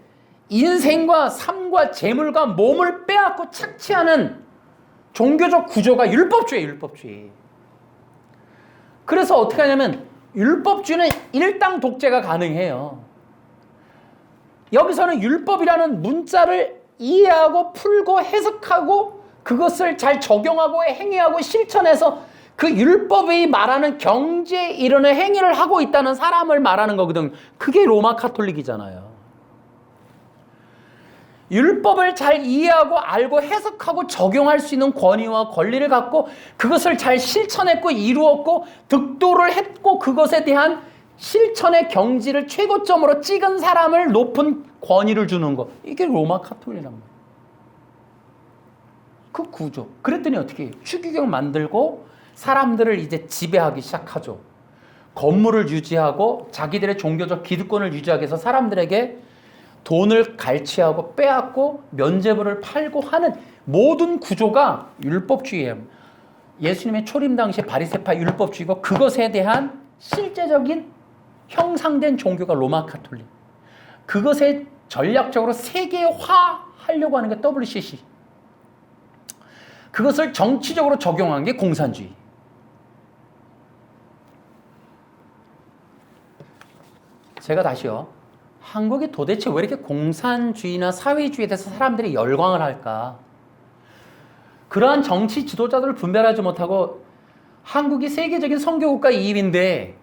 인생과 삶과 재물과 몸을 빼앗고 착취하는 종교적 구조가 율법주의예요, 율법주의. 그래서 어떻게 하냐면 율법주의는 일당 독재가 가능해요. 여기서는 율법이라는 문자를 이해하고 풀고 해석하고 그것을 잘 적용하고 행위하고 실천해서 그 율법이 말하는 경제 이론의 행위를 하고 있다는 사람을 말하는 거거든. 그게 로마 카톨릭이잖아요. 율법을 잘 이해하고 알고 해석하고 적용할 수 있는 권위와 권리를 갖고 그것을 잘 실천했고 이루었고 득도를 했고 그것에 대한 실천의 경지를 최고점으로 찍은 사람을 높은 권위를 주는 거. 이게 로마 카톨릭이란 말이에요. 그 구조. 그랬더니 어떻게 해요? 추기경 만들고 사람들을 이제 지배하기 시작하죠. 건물을 유지하고 자기들의 종교적 기득권을 유지하기 위해서 사람들에게 돈을 갈취하고 빼앗고 면죄부를 팔고 하는 모든 구조가 율법주의예요. 예수님의 초림 당시 바리새파 율법주의고 그것에 대한 실제적인 형상된 종교가 로마 카톨릭. 그것에 전략적으로 세계화하려고 하는 게 WCC. 그것을 정치적으로 적용한 게 공산주의. 제가 다시요. 한국이 도대체 왜 이렇게 공산주의나 사회주의에 대해서 사람들이 열광을 할까? 그러한 정치 지도자들을 분별하지 못하고 한국이 세계적인 선교국가 2위인데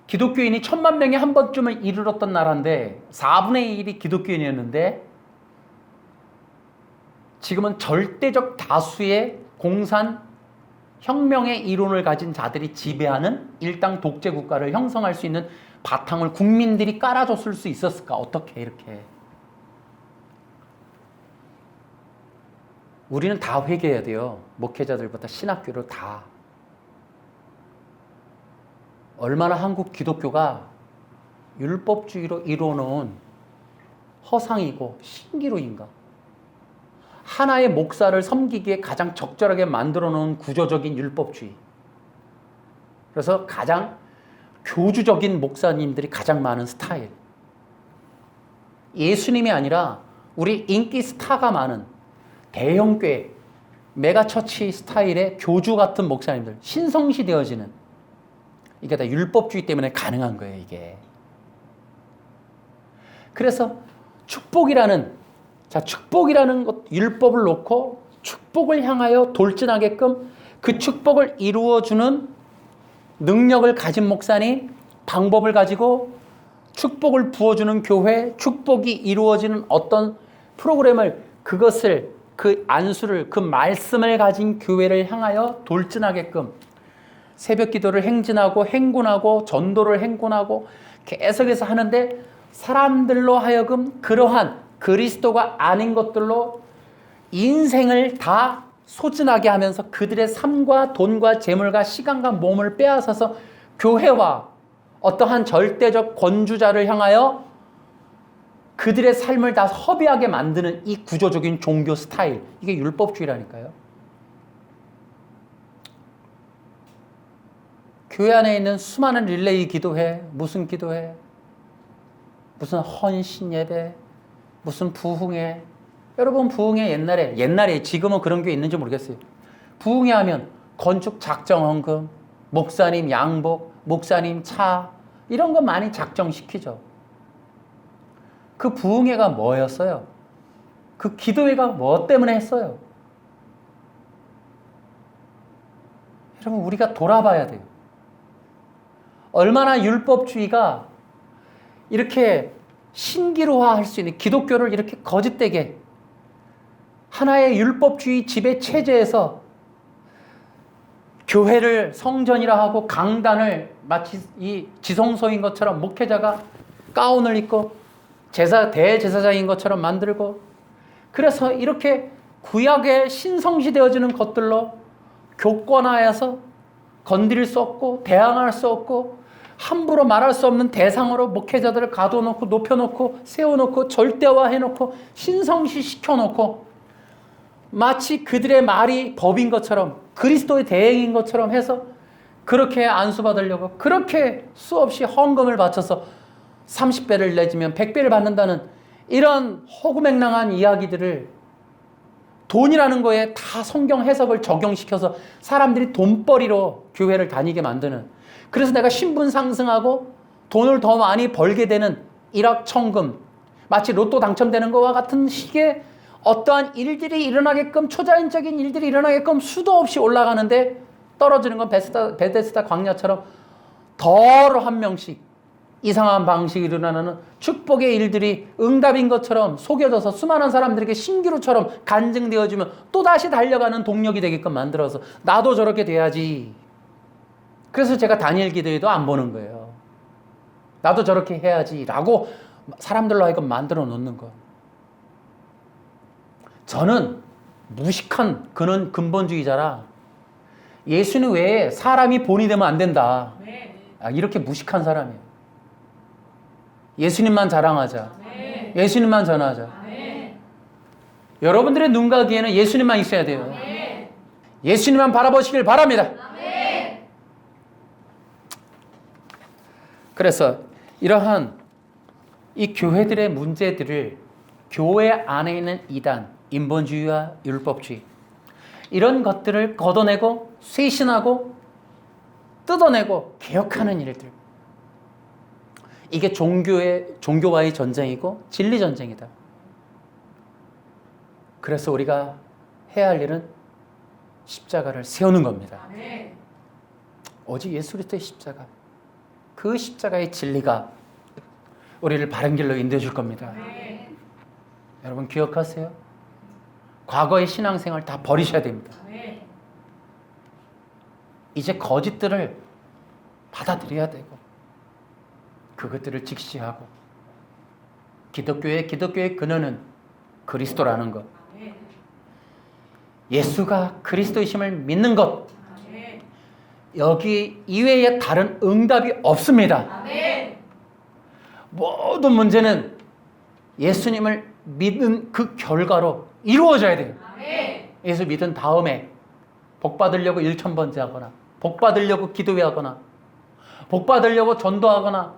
기독교인이 1000만 명에 한 번쯤을 이르렀던 나라인데 4분의 1이 기독교인이었는데 지금은 절대적 다수의 공산 혁명의 이론을 가진 자들이 지배하는 일당 독재 국가를 형성할 수 있는 바탕을 국민들이 깔아줬을 수 있었을까? 어떻게 이렇게? 우리는 다 회개해야 돼요. 목회자들부터 신학교를 다. 얼마나 한국 기독교가 율법주의로 이루어놓은 허상이고 신기루인가? 하나의 목사를 섬기기에 가장 적절하게 만들어 놓은 구조적인 율법주의. 그래서 가장 교주적인 목사님들이 가장 많은 스타일. 예수님이 아니라 우리 인기 스타가 많은 대형교회, 메가처치 스타일의 교주 같은 목사님들, 신성시 되어지는. 이게 다 율법주의 때문에 가능한 거예요, 이게. 그래서 축복이라는 것, 율법을 놓고 축복을 향하여 돌진하게끔 그 축복을 이루어주는 능력을 가진 목사님, 방법을 가지고 축복을 부어주는 교회, 축복이 이루어지는 어떤 프로그램을, 그것을, 그 안수를, 그 말씀을 가진 교회를 향하여 돌진하게끔 새벽 기도를 행군하고 전도를 행군하고 계속해서 하는데, 사람들로 하여금 그러한 그리스도가 아닌 것들로 인생을 다 소진하게 하면서 그들의 삶과 돈과 재물과 시간과 몸을 빼앗아서 교회와 어떠한 절대적 권주자를 향하여 그들의 삶을 다 허비하게 만드는 이 구조적인 종교 스타일, 이게 율법주의라니까요. 교회 안에 있는 수많은 릴레이 기도회, 무슨 기도회, 무슨 헌신 예배, 무슨 부흥회. 여러분, 부흥회 옛날에 지금은 그런 게 있는지 모르겠어요. 부흥회 하면 건축 작정 헌금, 목사님 양복, 목사님 차, 이런 거 많이 작정시키죠. 그 부흥회가 뭐였어요? 그 기도회가 뭐 때문에 했어요? 여러분, 우리가 돌아봐야 돼요. 얼마나 율법주의가 이렇게 신기루화할 수 있는, 기독교를 이렇게 거짓되게 하나의 율법주의 지배 체제에서 교회를 성전이라 하고 강단을 마치 이 지성소인 것처럼 목회자가 가운을 입고 대제사장인 것처럼 만들고, 그래서 이렇게 구약에 신성시되어지는 것들로 교권화해서 건드릴 수 없고 대항할 수 없고 함부로 말할 수 없는 대상으로 목회자들을 가둬놓고 높여놓고 세워놓고 절대화해놓고 신성시 시켜놓고 마치 그들의 말이 법인 것처럼 그리스도의 대행인 것처럼 해서 그렇게 안수받으려고 그렇게 수없이 헌금을 바쳐서 30배를 내주면 100배를 받는다는 이런 허구맹랑한 이야기들을 돈이라는 거에 다 성경 해석을 적용시켜서 사람들이 돈벌이로 교회를 다니게 만드는, 그래서 내가 신분 상승하고 돈을 더 많이 벌게 되는 일확천금, 마치 로또 당첨되는 것과 같은 식의 어떠한 일들이 일어나게끔, 초자연적인 일들이 일어나게끔 수도 없이 올라가는데 떨어지는 건 베데스다 광야처럼 더러 한 명씩 이상한 방식이 일어나는 축복의 일들이 응답인 것처럼 속여져서 수많은 사람들에게 신기루처럼 간증되어지면 또다시 달려가는 동력이 되게끔 만들어서 나도 저렇게 돼야지. 그래서 제가 단일 기도에도 안 보는 거예요. 나도 저렇게 해야지 라고 사람들로 하여금 만들어 놓는 거. 저는 무식한 그는 근본주의자라 예수님 외에 사람이 본이 되면 안 된다. 이렇게 무식한 사람이에요. 예수님만 자랑하자. 예수님만 전하자. 여러분들의 눈과 귀에는 예수님만 있어야 돼요. 예수님만 바라보시길 바랍니다. 그래서 이러한 이 교회들의 문제들을 교회 안에 있는 이단, 인본주의와 율법주의, 이런 것들을 걷어내고 쇄신하고 뜯어내고 개혁하는 일들, 이게 종교와의 전쟁이고 진리 전쟁이다. 그래서 우리가 해야 할 일은 십자가를 세우는 겁니다. 오직 예수 그리스도의 십자가, 그 십자가의 진리가 우리를 바른 길로 인도해 줄 겁니다. 여러분 기억하세요. 과거의 신앙생활 다 버리셔야 됩니다. 이제 거짓들을 받아들여야 되고 그것들을 직시하고 기독교의 근원은 그리스도라는 것, 아멘. 예수가 그리스도이심을 믿는 것, 아멘. 여기 이외에 다른 응답이 없습니다. 아멘. 모든 문제는 예수님을 믿는 그 결과로 이루어져야 돼요. 아멘. 예수 믿은 다음에 복 받으려고 1000번째 하거나 복 받으려고 기도하거나 복 받으려고 전도하거나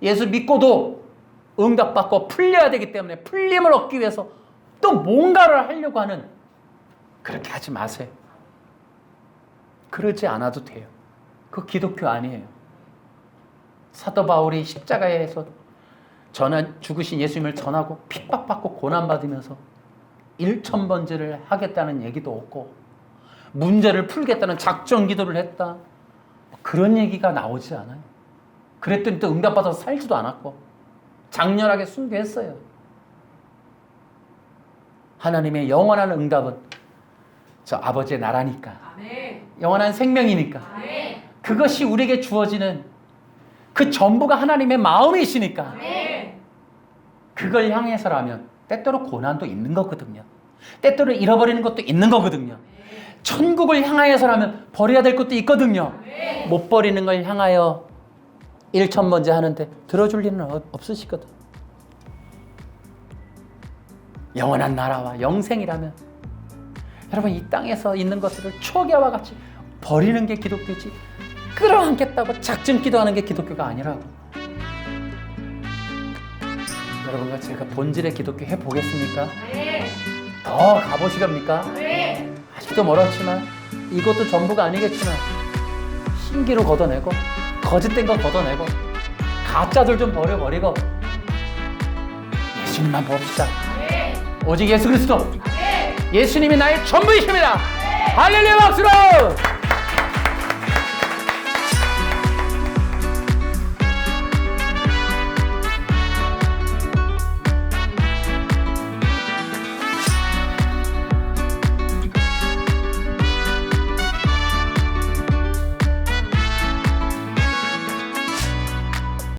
예수 믿고도 응답받고 풀려야 되기 때문에 풀림을 얻기 위해서 또 뭔가를 하려고 하는, 그렇게 하지 마세요. 그러지 않아도 돼요. 그 기독교 아니에요. 사도 바울이 십자가에서 죽으신 예수님을 전하고 핍박받고 고난받으면서 1000번째를 하겠다는 얘기도 없고 문제를 풀겠다는 작전 기도를 했다, 그런 얘기가 나오지 않아요. 그랬더니 또 응답받아서 살지도 않았고 장렬하게 순교했어요. 하나님의 영원한 응답은 저 아버지의 나라니까, 아멘. 영원한 생명이니까, 아멘. 그것이 우리에게 주어지는 그 전부가 하나님의 마음이시니까 아멘. 그걸 향해서라면 때때로 고난도 있는 거거든요. 때때로 잃어버리는 것도 있는 거거든요. 천국을 향하여서라면 버려야 될 것도 있거든요. 못 버리는 걸 향하여 1000번째 하는데 들어줄 일은 없으시거든. 영원한 나라와 영생이라면 여러분 이 땅에서 있는 것들을 초기와 같이 버리는 게 기독교지, 끌어안겠다고 작전 기도하는 게 기독교가 아니라고. 여러분과 제가 본질의 기독교 해보겠습니까? 아멘. 더 가보시렵니까? 아멘. 아직도 멀었지만 이것도 전부가 아니겠지만 신기로 걷어내고 거짓된 거 걷어내고 가짜들 좀 버려버리고 예수님만 봅시다. 아멘. 오직 예수 그리스도, 아멘. 예수님이 나의 전부이십니다. 할렐루야 박수로!